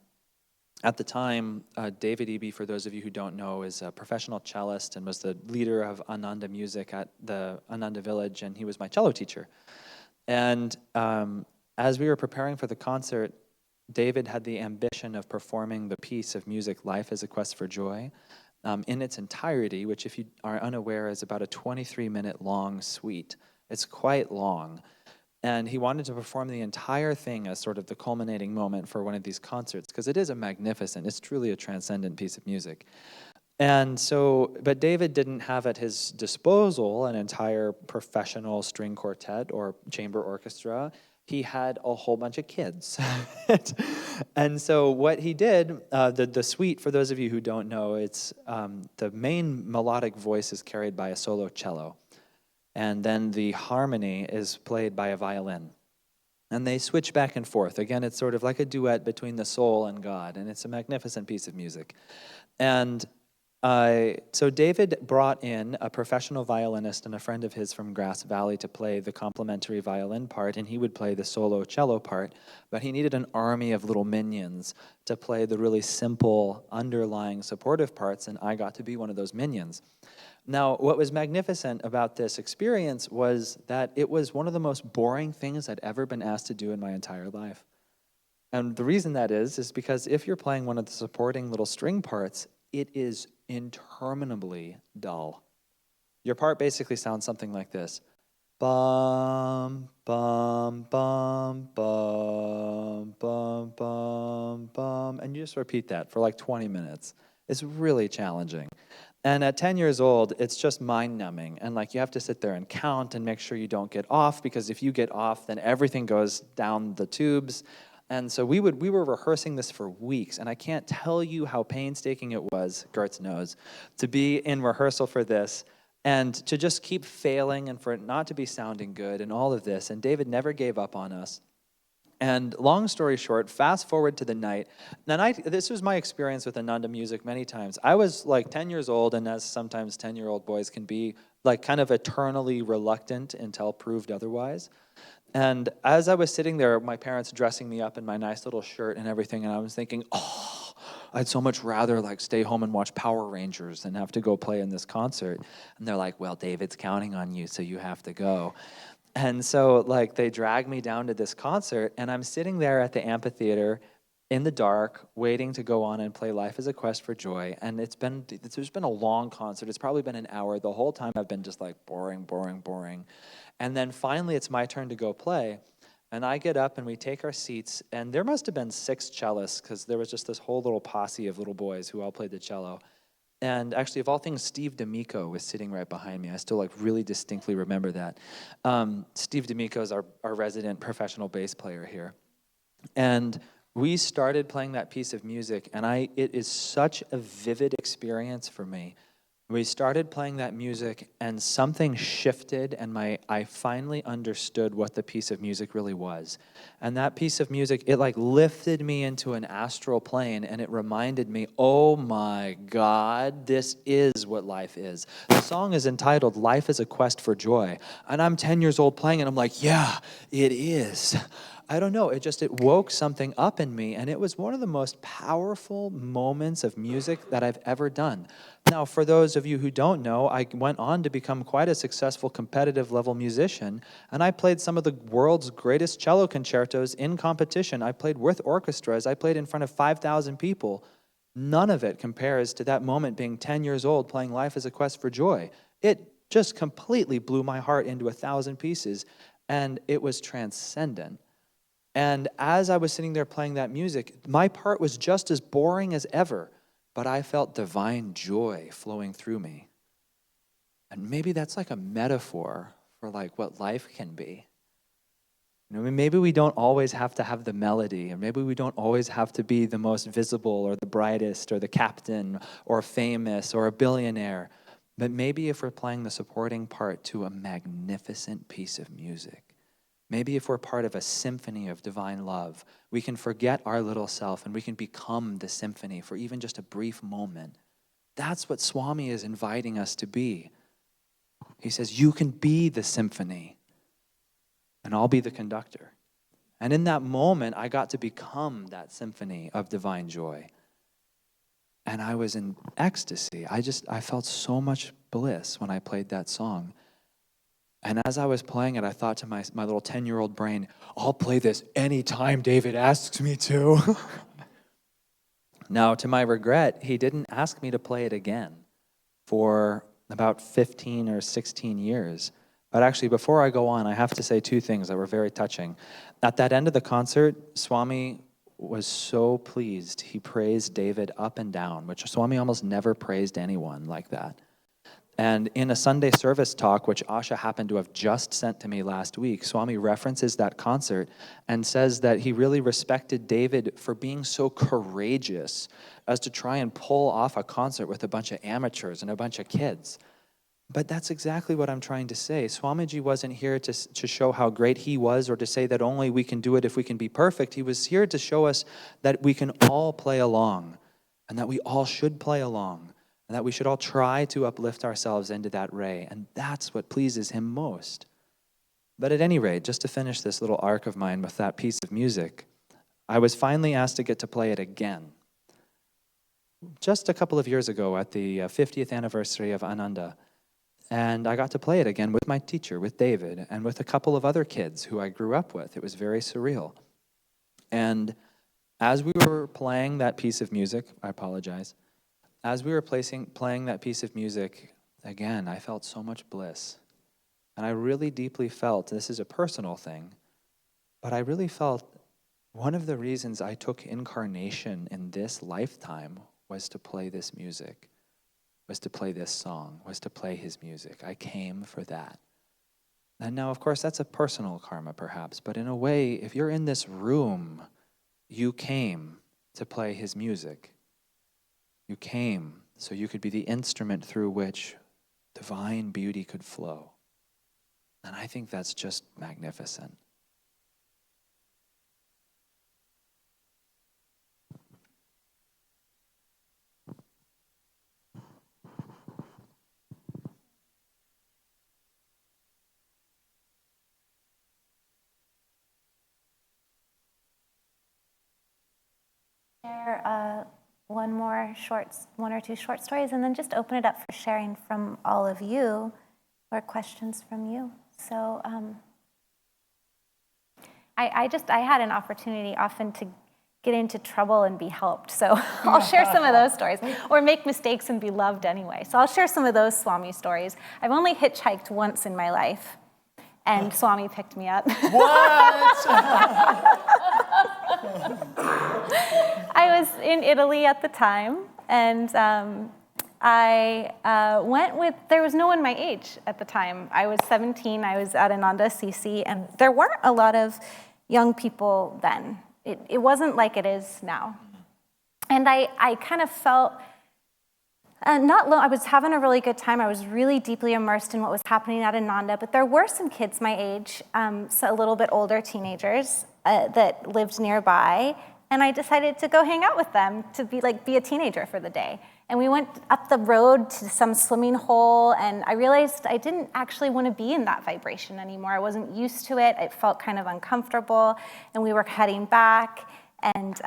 at the time, David Eby, for those of you who don't know, is a professional cellist and was the leader of Ananda music at the Ananda village, and he was my cello teacher. And as we were preparing for the concert, David had the ambition of performing the piece of music, Life is a Quest for Joy, in its entirety, which if you are unaware is about a 23-minute long suite. It's quite long. And he wanted to perform the entire thing as sort of the culminating moment for one of these concerts, because it is it's truly a transcendent piece of music. And so, but David didn't have at his disposal an entire professional string quartet or chamber orchestra. He had a whole bunch of kids. And so what he did, the suite, for those of you who don't know, it's the main melodic voice is carried by a solo cello. And then the harmony is played by a violin. And they switch back and forth. Again, it's sort of like a duet between the soul and God, and it's a magnificent piece of music. And so David brought in a professional violinist and a friend of his from Grass Valley to play the complementary violin part, and he would play the solo cello part, but he needed an army of little minions to play the really simple underlying supportive parts, and I got to be one of those minions. Now, what was magnificent about this experience was that it was one of the most boring things I'd ever been asked to do in my entire life. And the reason that is because if you're playing one of the supporting little string parts, it is interminably dull. Your part basically sounds something like this. Bum, bum, bum, bum, bum, bum, bum. And you just repeat that for like 20 minutes. It's really challenging. And at 10 years old, it's just mind-numbing. And like you have to sit there and count and make sure you don't get off, because if you get off, then everything goes down the tubes. And so we were rehearsing this for weeks, and I can't tell you how painstaking it was, Gertz knows, to be in rehearsal for this and to just keep failing and for it not to be sounding good and all of this. And David never gave up on us. And long story short, fast forward to the night. This was my experience with Ananda music many times. I was like 10 years old, and as sometimes 10-year-old boys can be, like kind of eternally reluctant until proved otherwise. And as I was sitting there, my parents dressing me up in my nice little shirt and everything, and I was thinking, I'd so much rather like stay home and watch Power Rangers than have to go play in this concert. And they're like, well, David's counting on you, so you have to go. And so like they dragged me down to this concert, and I'm sitting there at the amphitheater in the dark, waiting to go on and play Life is a Quest for Joy. And there's been a long concert. It's probably been an hour. The whole time I've been just like boring, boring, boring. And then finally it's my turn to go play. And I get up and we take our seats, and there must have been 6 cellists, because there was just this whole little posse of little boys who all played the cello. And actually, of all things, Steve D'Amico was sitting right behind me. I still like really distinctly remember that. Steve D'Amico is our resident professional bass player here. And we started playing that piece of music, and it is such a vivid experience for me. We started playing that music, and something shifted, and I finally understood what the piece of music really was. And that piece of music, it like lifted me into an astral plane, and it reminded me, oh my God, this is what life is. The song is entitled Life is a Quest for Joy, and I'm 10 years old playing it, and I'm like, yeah, it is. I don't know, it woke something up in me, and it was one of the most powerful moments of music that I've ever done. Now, for those of you who don't know, I went on to become quite a successful competitive level musician, and I played some of the world's greatest cello concertos in competition. I played with orchestras. I played in front of 5,000 people. None of it compares to that moment being 10 years old playing Life is a Quest for Joy. It just completely blew my heart into 1,000 pieces, and it was transcendent. And as I was sitting there playing that music, my part was just as boring as ever, but I felt divine joy flowing through me. And maybe that's like a metaphor for like what life can be. You know, maybe we don't always have to have the melody, and maybe we don't always have to be the most visible or the brightest or the captain or famous or a billionaire. But maybe if we're playing the supporting part to a magnificent piece of music, maybe if we're part of a symphony of divine love, we can forget our little self and we can become the symphony for even just a brief moment. That's what Swami is inviting us to be. He says, you can be the symphony and I'll be the conductor. And in that moment, I got to become that symphony of divine joy. And I was in ecstasy. I felt so much bliss when I played that song. And as I was playing it, I thought to my little 10-year-old brain, I'll play this anytime David asks me to. Now, to my regret, he didn't ask me to play it again for about 15 or 16 years. But actually, before I go on, I have to say two things that were very touching. At that end of the concert, Swami was so pleased. He praised David up and down, which Swami almost never praised anyone like that. And in a Sunday service talk, which Asha happened to have just sent to me last week, Swami references that concert and says that he really respected David for being so courageous as to try and pull off a concert with a bunch of amateurs and a bunch of kids. But that's exactly what I'm trying to say. Swamiji wasn't here to show how great he was or to say that only we can do it if we can be perfect. He was here to show us that we can all play along and that we all should play along. And that we should all try to uplift ourselves into that ray. And that's what pleases him most. But at any rate, just to finish this little arc of mine with that piece of music, I was finally asked to get to play it again. Just a couple of years ago at the 50th anniversary of Ananda. And I got to play it again with my teacher, with David, and with a couple of other kids who I grew up with. It was very surreal. And as we were playing that piece of music, I apologize, as we were playing that piece of music, again, I felt so much bliss. And I really deeply felt, this is a personal thing, but I really felt one of the reasons I took incarnation in this lifetime was to play this music, was to play this song, was to play his music. I came for that. And now, of course, that's a personal karma, perhaps, but in a way, if you're in this room, you came to play his music. You came so you could be the instrument through which divine beauty could flow. And I think that's just magnificent. Share one or two short stories, and then just open it up for sharing from all of you or questions from you. So I had an opportunity often to get into trouble and be helped. So I'll share some of those stories, or make mistakes and be loved anyway. So I'll share some of those Swami stories. I've only hitchhiked once in my life, and Swami picked me up. What? I was in Italy at the time, and I went with, there was no one my age at the time. I was 17, I was at Ananda CC, and there weren't a lot of young people then. It wasn't like it is now. And I kind of felt I was having a really good time. I was really deeply immersed in what was happening at Ananda, but there were some kids my age, so a little bit older teenagers that lived nearby, and I decided to go hang out with them, to be a teenager for the day. And we went up the road to some swimming hole, and I realized I didn't actually want to be in that vibration anymore. I wasn't used to it. It felt kind of uncomfortable, and we were heading back, and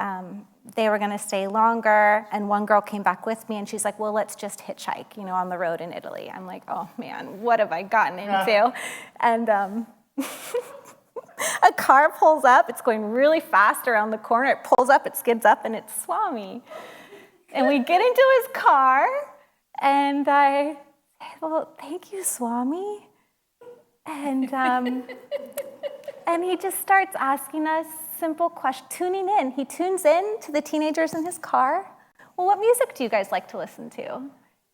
they were going to stay longer, and one girl came back with me, and she's like, well, let's just hitchhike, on the road in Italy. I'm like, oh man, what have I gotten into? And a car pulls up, it's going really fast around the corner, it pulls up, it skids up, and it's Swami. And we get into his car, and I say, well, thank you, Swami. And he just starts asking us simple questions, tuning in. He tunes in to the teenagers in his car. Well, what music do you guys like to listen to?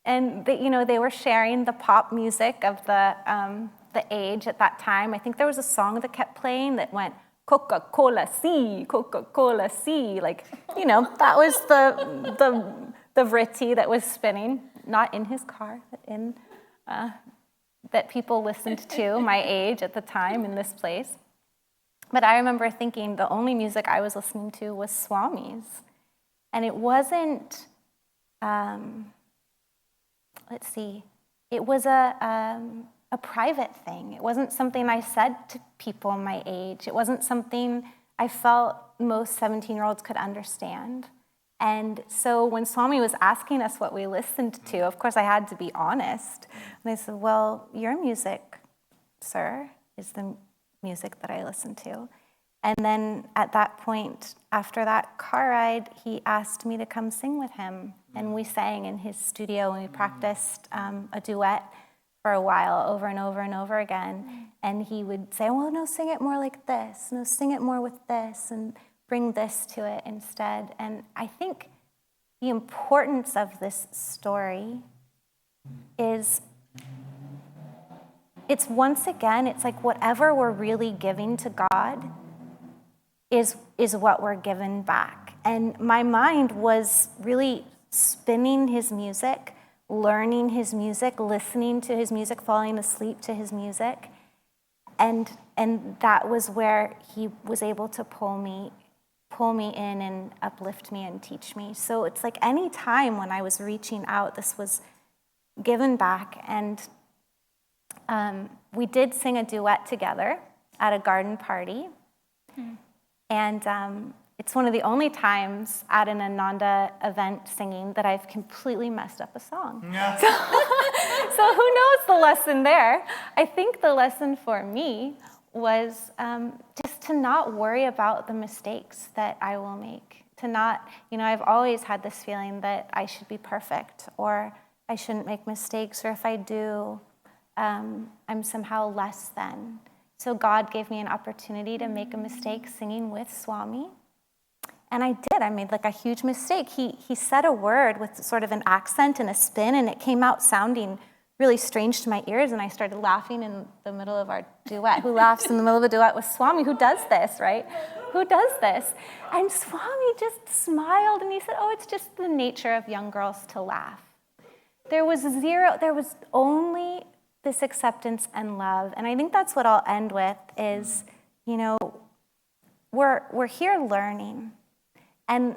And they were sharing the pop music of the age at that time. I think there was a song that kept playing that went, Coca-Cola, see, Coca-Cola, see. That was the vritti that was spinning, not in his car, but in, that people listened to my age at the time in this place. But I remember thinking the only music I was listening to was Swami's. And it wasn't, it was a private thing. It wasn't something I said to people my age. It wasn't something I felt most 17-year-olds could understand. And so when Swami was asking us what we listened to, of course I had to be honest. And I said, well, your music sir, is the music that I listen to. And then at that point, after that car ride, he asked me to come sing with him. And we sang in his studio, and we practiced a duet for a while, over and over and over again. And he would say, well, no, sing it more like this. No, sing it more with this, and bring this to it instead. And I think the importance of this story is, it's once again, it's like whatever we're really giving to God is what we're given back. And my mind was really spinning his music, learning his music, listening to his music, falling asleep to his music. And that was where he was able to pull me in and uplift me and teach me. So it's like any time when I was reaching out, this was given back. And we did sing a duet together at a garden party. And it's one of the only times at an Ananda event singing that I've completely messed up a song. Yeah. So who knows the lesson there? I think the lesson for me was just to not worry about the mistakes that I will make. To not, I've always had this feeling that I should be perfect, or I shouldn't make mistakes, or if I do, I'm somehow less than. So God gave me an opportunity to make a mistake singing with Swami. And I did. I made like a huge mistake. He said a word with sort of an accent and a spin, and it came out sounding really strange to my ears, and I started laughing in the middle of our duet. Who laughs in the middle of a duet with Swami? Who does this, right? Who does this? And Swami just smiled, and he said, it's just the nature of young girls to laugh. There was only this acceptance and love. And I think that's what I'll end with is, we're here learning. And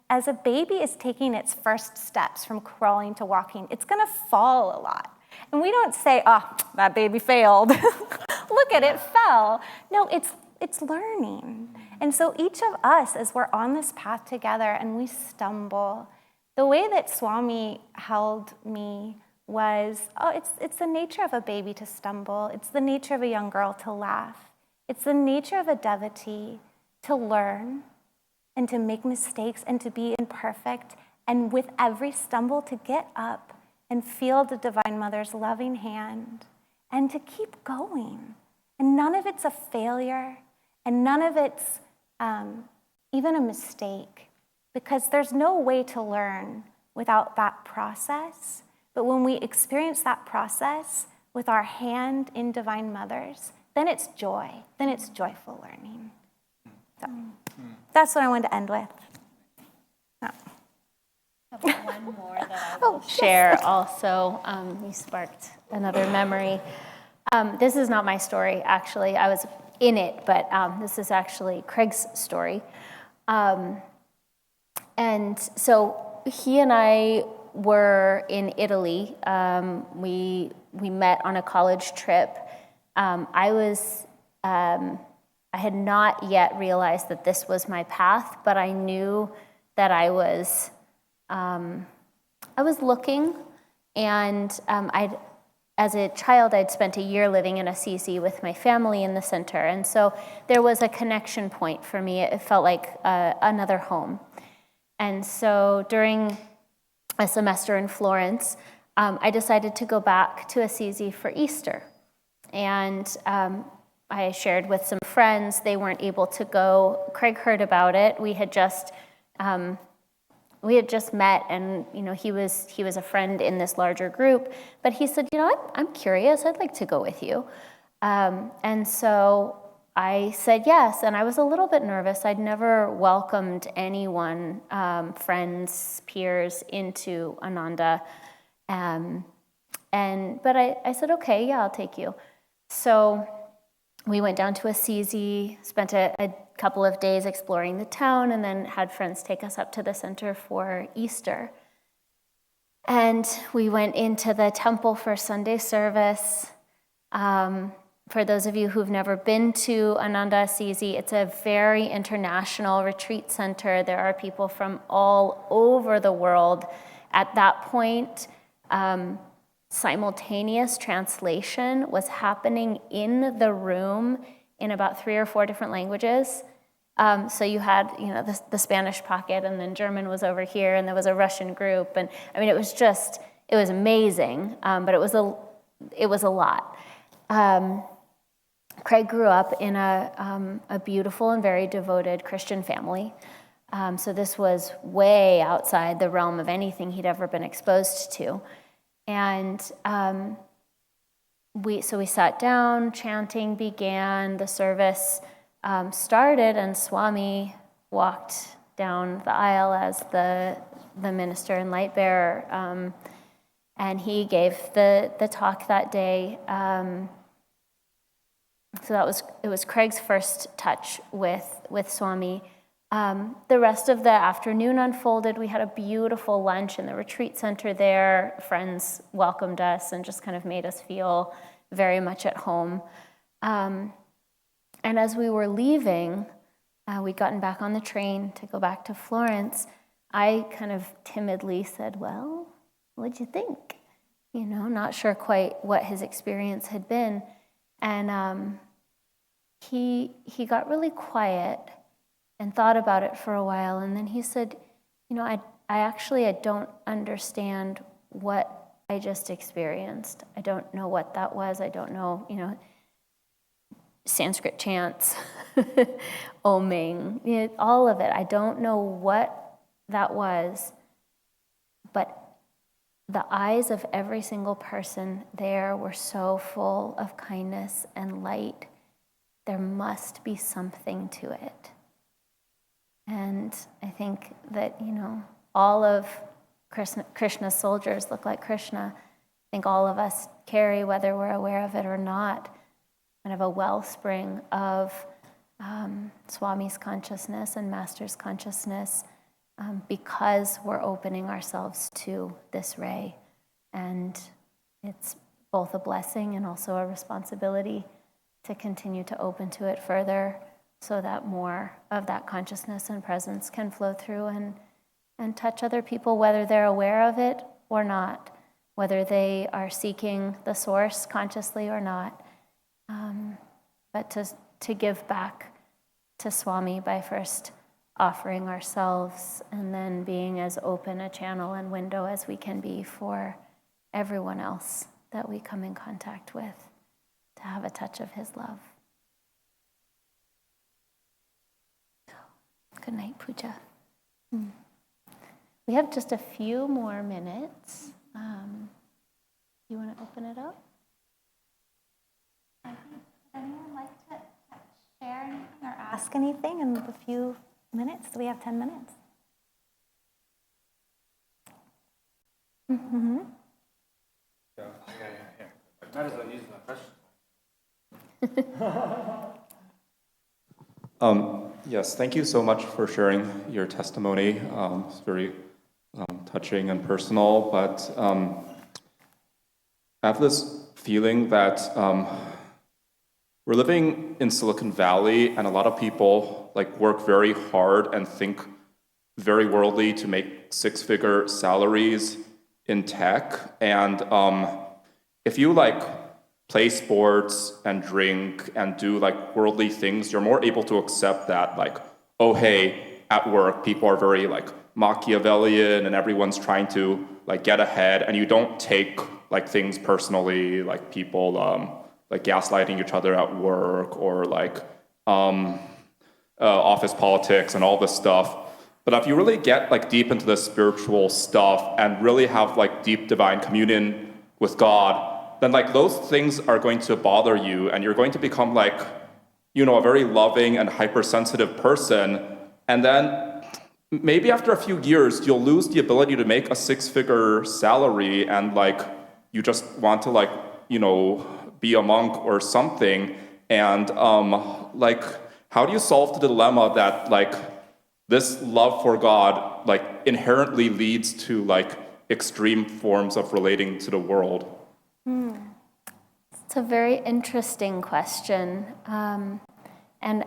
as a baby is taking its first steps from crawling to walking, it's gonna fall a lot. And we don't say, that baby failed. Look at it, fell. No, it's learning. And so each of us, as we're on this path together and we stumble, the way that Swami held me was, it's the nature of a baby to stumble. It's the nature of a young girl to laugh. It's the nature of a devotee to learn and to make mistakes and to be imperfect, and with every stumble to get up and feel the Divine Mother's loving hand and to keep going. And none of it's a failure, and none of it's even a mistake, because there's no way to learn without that process. But when we experience that process with our hand in Divine Mother's, then it's joy. Then it's joyful learning. So that's what I wanted to end with. I have one more that I will share also. You sparked another memory. This is not my story, actually. I was in it, but this is actually Craig's story. And so he and I were in Italy. We met on a college trip. I had not yet realized that this was my path, but I knew that I was looking, and as a child, I'd spent a year living in Assisi with my family in the center, and so there was a connection point for me. It felt like another home. And so during a semester in Florence, I decided to go back to Assisi for Easter. And I shared with some friends. They weren't able to go. Craig heard about it. We had just met, and he was a friend in this larger group. But he said, I'm curious. I'd like to go with you. And so I said yes, and I was a little bit nervous. I'd never welcomed anyone, friends, peers, into Ananda. But I said, okay, yeah, I'll take you. So we went down to Assisi, spent a couple of days exploring the town, and then had friends take us up to the center for Easter. And we went into the temple for Sunday service. For those of you who've never been to Ananda Assisi, it's a very international retreat center. There are people from all over the world. At that point, simultaneous translation was happening in the room in about 3 or 4 different languages. So you had, the Spanish pocket, and then German was over here, and there was a Russian group, and I mean, it was amazing, but it was a lot. Craig grew up in a beautiful and very devoted Christian family. So this was way outside the realm of anything he'd ever been exposed to. And we sat down, chanting began, the service started, and Swami walked down the aisle as the minister and light bearer, and he gave the talk that day. So it was Craig's first touch with Swami. The rest of the afternoon unfolded. We had a beautiful lunch in the retreat center there. Friends welcomed us and just kind of made us feel very much at home. And as we were leaving, we'd gotten back on the train to go back to Florence. I kind of timidly said, "Well, what'd you think?" Not sure quite what his experience had been. And he got really quiet and thought about it for a while, and then he said, I don't understand what I just experienced. I don't know what that was. I don't know, Sanskrit chants, oming, all of it. I don't know what that was, but the eyes of every single person there were so full of kindness and light. There must be something to it. And I think that, all of Krishna's soldiers look like Krishna. I think all of us carry, whether we're aware of it or not, kind of a wellspring of Swami's consciousness and Master's consciousness, because we're opening ourselves to this ray. And it's both a blessing and also a responsibility to continue to open to it further, so that more of that consciousness and presence can flow through and touch other people, whether they're aware of it or not, whether they are seeking the source consciously or not, but to give back to Swami by first offering ourselves and then being as open a channel and window as we can be for everyone else that we come in contact with, to have a touch of his love. Good night, Pooja. We have just a few more minutes. You want to open it up? Would anyone like to share anything or ask anything in the few minutes? Do we have 10 minutes? Mm-hmm. Yeah. Might as well use my question. Yes, thank you so much for sharing your testimony. It's very touching and personal, but I have this feeling that we're living in Silicon Valley, and a lot of people work very hard and think very worldly to make 6-figure salaries in tech. And if you play sports and drink and do worldly things, you're more able to accept that oh hey, at work people are very Machiavellian and everyone's trying to get ahead, and you don't take things personally, people gaslighting each other at work, or office politics and all this stuff. But if you really get like deep into the spiritual stuff and really have like deep divine communion with God, then like those things are going to bother you, and you're going to become like, you know, a very loving and hypersensitive person. And then maybe after a few years, you'll lose the ability to make a 6-figure salary, and like you just want to like, you know, be a monk or something. And like, how do you solve the dilemma that like this love for God like inherently leads to like extreme forms of relating to the world? It's a very interesting question. And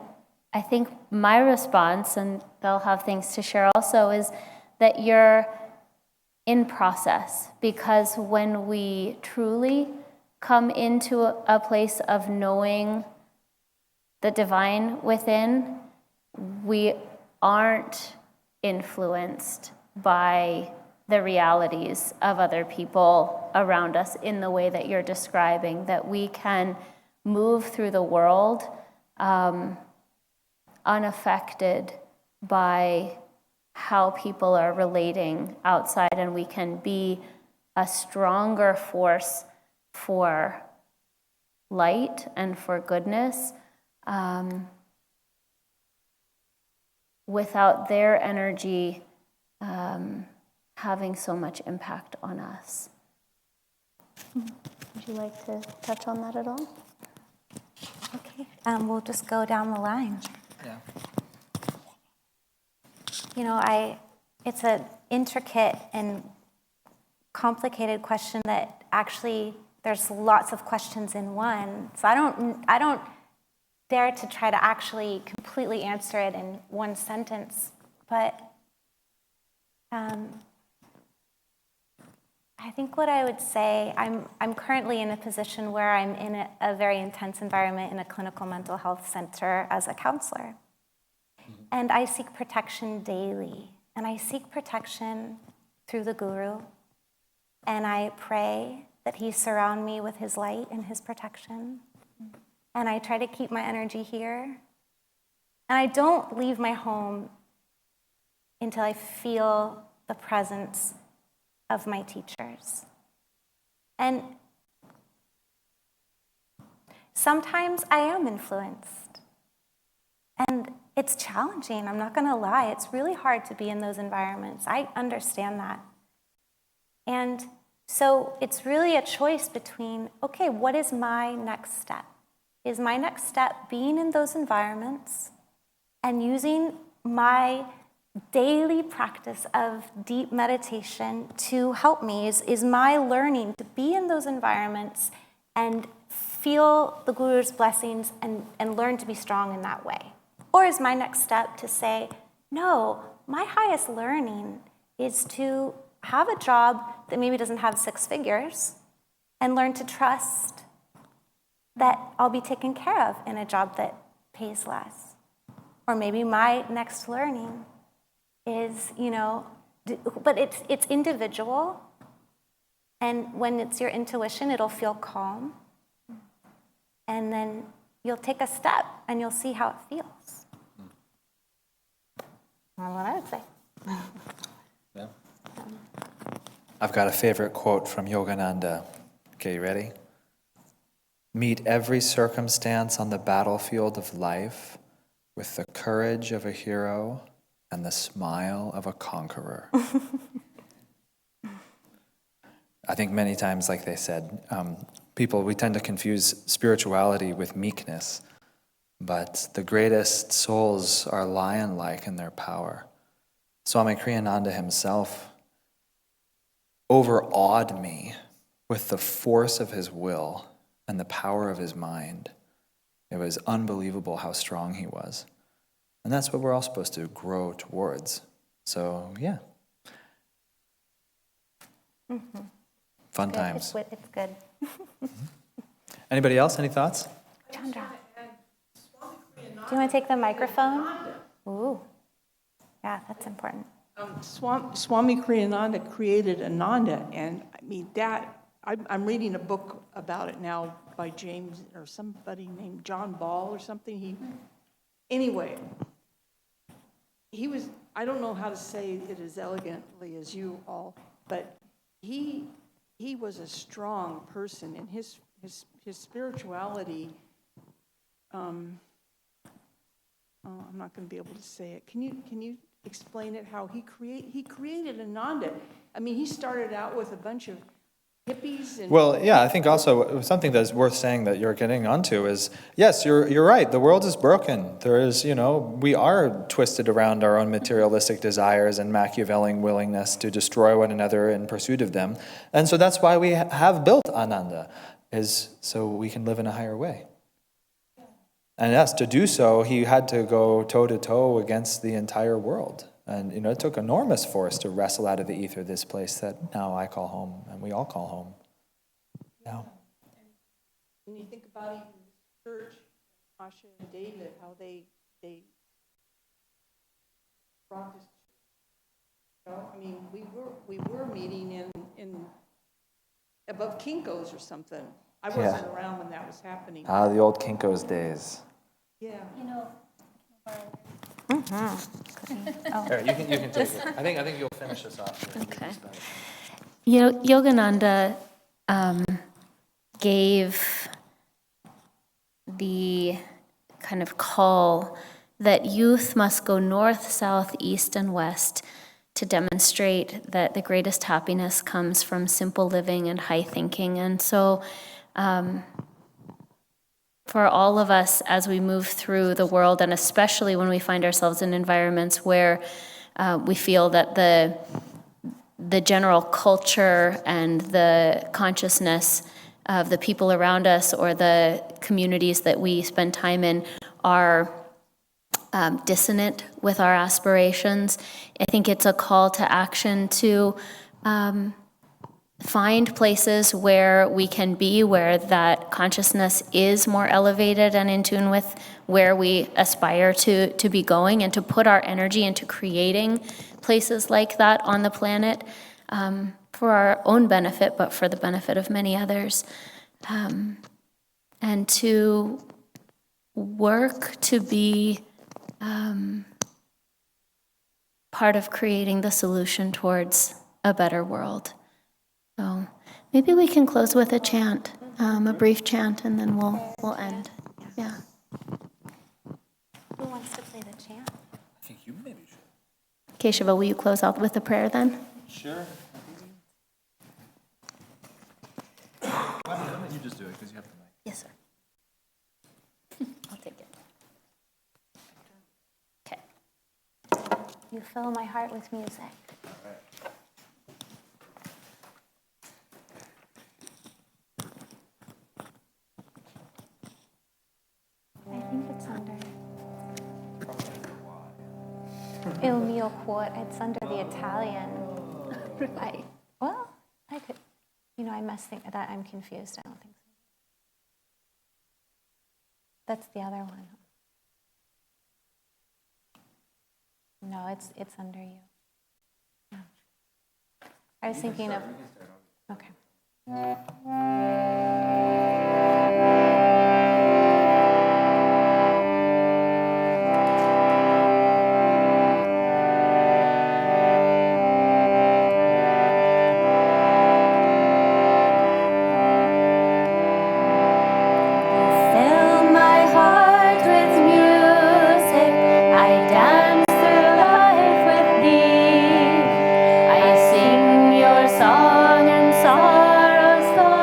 I think my response, and they'll have things to share also, is that you're in process, because when we truly come into a place of knowing the divine within, we aren't influenced by the realities of other people around us in the way that you're describing, that we can move through the world unaffected by how people are relating outside, and we can be a stronger force for light and for goodness without their energy having so much impact on us. Would you like to touch on that at all? Okay, we'll just go down the line. Yeah. You know, it's an intricate and complicated question that actually there's lots of questions in one. So I don't dare to try to actually completely answer it in one sentence, but I think what I would say, I'm currently in a position where I'm in a very intense environment in a clinical mental health center as a counselor. And I seek protection daily. And I seek protection through the Guru. And I pray that he surround me with his light and his protection. And I try to keep my energy here. And I don't leave my home until I feel the presence of my teachers. And sometimes I am influenced. And it's challenging, I'm not gonna lie. It's really hard to be in those environments. I understand that. And so it's really a choice between, okay, what is my next step? Is my next step being in those environments and using my daily practice of deep meditation to help me? Is my learning to be in those environments and feel the Guru's blessings and learn to be strong in that way? Or is my next step to say, no, my highest learning is to have a job that maybe doesn't have 6 figures and learn to trust that I'll be taken care of in a job that pays less. Or maybe my next learning is, but it's individual. And when it's your intuition, it'll feel calm. And then you'll take a step and you'll see how it feels. That's what I would say. Yeah. I've got a favorite quote from Yogananda. Okay, you ready? Meet every circumstance on the battlefield of life with the courage of a hero and the smile of a conqueror. I think many times, like they said, we tend to confuse spirituality with meekness, but the greatest souls are lion-like in their power. Swami Kriyananda himself overawed me with the force of his will and the power of his mind. It was unbelievable how strong he was. And that's what we're all supposed to grow towards. So, yeah. Mm-hmm. Fun times. It's good. Anybody else? Any thoughts? Chandra. Do you want to take the microphone? Ooh. Yeah, that's important. Swami Kriyananda created Ananda, and I mean I'm reading a book about it now by James or somebody named John Ball or something. Anyway, he was, I don't know how to say it as elegantly as you all, but he was a strong person, and his spirituality. I'm not going to be able to say it. Can you explain it? How he created Ananda? I mean, he started out with a bunch of hippies and. Well, yeah, I think also something that's worth saying that you're getting onto is, yes, you're right. The world is broken. There is, we are twisted around our own materialistic desires and Machiavellian willingness to destroy one another in pursuit of them. And so that's why we have built Ananda, is so we can live in a higher way. And yes, to do so, he had to go toe-to-toe against the entire world. And, it took enormous force to wrestle out of the ether this place that now I call home, and we all call home. Yeah. When you think about even the church, Asha and David, how they brought this. I mean, we were meeting in above Kinko's or something. I wasn't around when that was happening. Ah, the old Kinko's days. Yeah. Here, you can take it. I think you'll finish this off here. Okay. Yogananda gave the kind of call that youth must go north, south, east, and west to demonstrate that the greatest happiness comes from simple living and high thinking. And so for all of us as we move through the world, and especially when we find ourselves in environments where we feel that the general culture and the consciousness of the people around us or the communities that we spend time in are dissonant with our aspirations, I think it's a call to action to find places where we can be, where that consciousness is more elevated and in tune with where we aspire to be going, and to put our energy into creating places like that on the planet for our own benefit, but for the benefit of many others. And to work to be part of creating the solution towards a better world. So maybe we can close with a chant, a brief chant, and then we'll end. Yeah. Who wants to play the chant? I think you maybe should. Keshava, will you close out with a prayer then? Sure. Why don't you just do it, because you have the mic. Yes, sir. I'll take it. Okay. You fill my heart with music. I think it's under Il mio cuore. It's under the Italian. I could, I must think that I'm confused. I don't think so. That's the other one. No, it's under you. Yeah. I was thinking of. Okay. Fill my heart with music, I dance through life with thee. I sing your song and sorrows though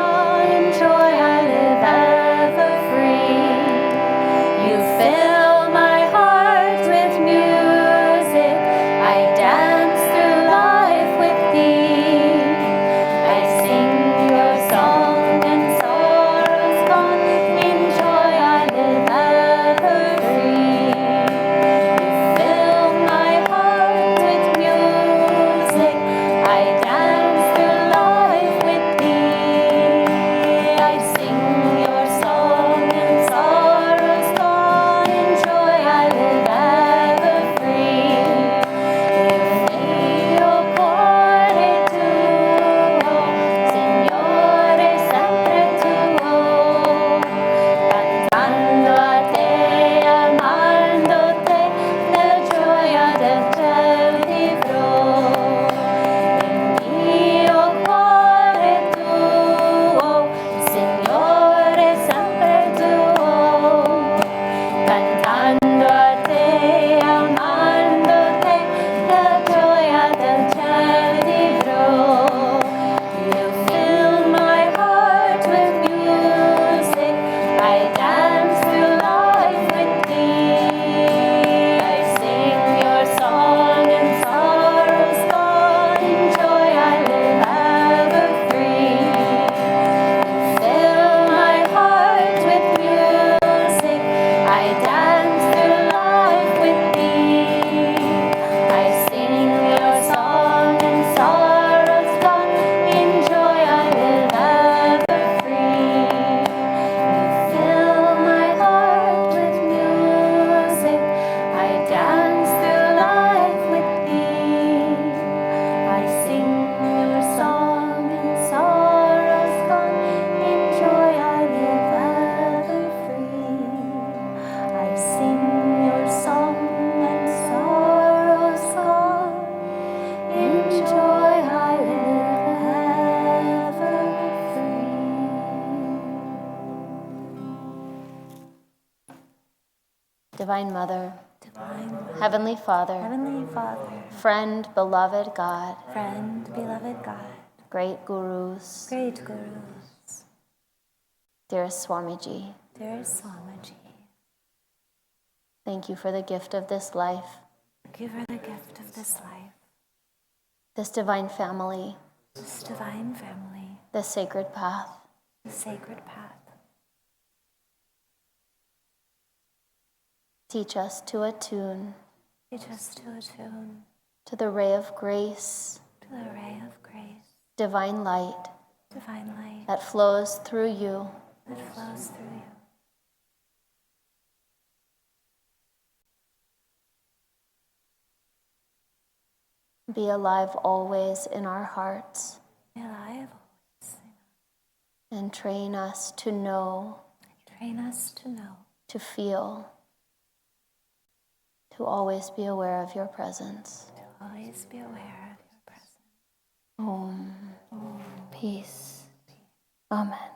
Divine Mother, Divine Mother, Heavenly Father, Heavenly Father, friend, beloved God, friend, beloved God, great Gurus, great Gurus, dearest Swamiji, dearest Swamiji, thank you for the gift of this life, thank you for the gift of this life, this divine family, this divine family, this sacred path. the sacred path. Teach us to attune Teach us to attune to the ray of grace, to the ray of grace, divine light divine light that flows through you, that flows through you. be alive always in our hearts, Be alive always. and train us to know, Train us to know, to feel, to always be aware of your presence. to always be aware of your presence. Om. Peace. Amen.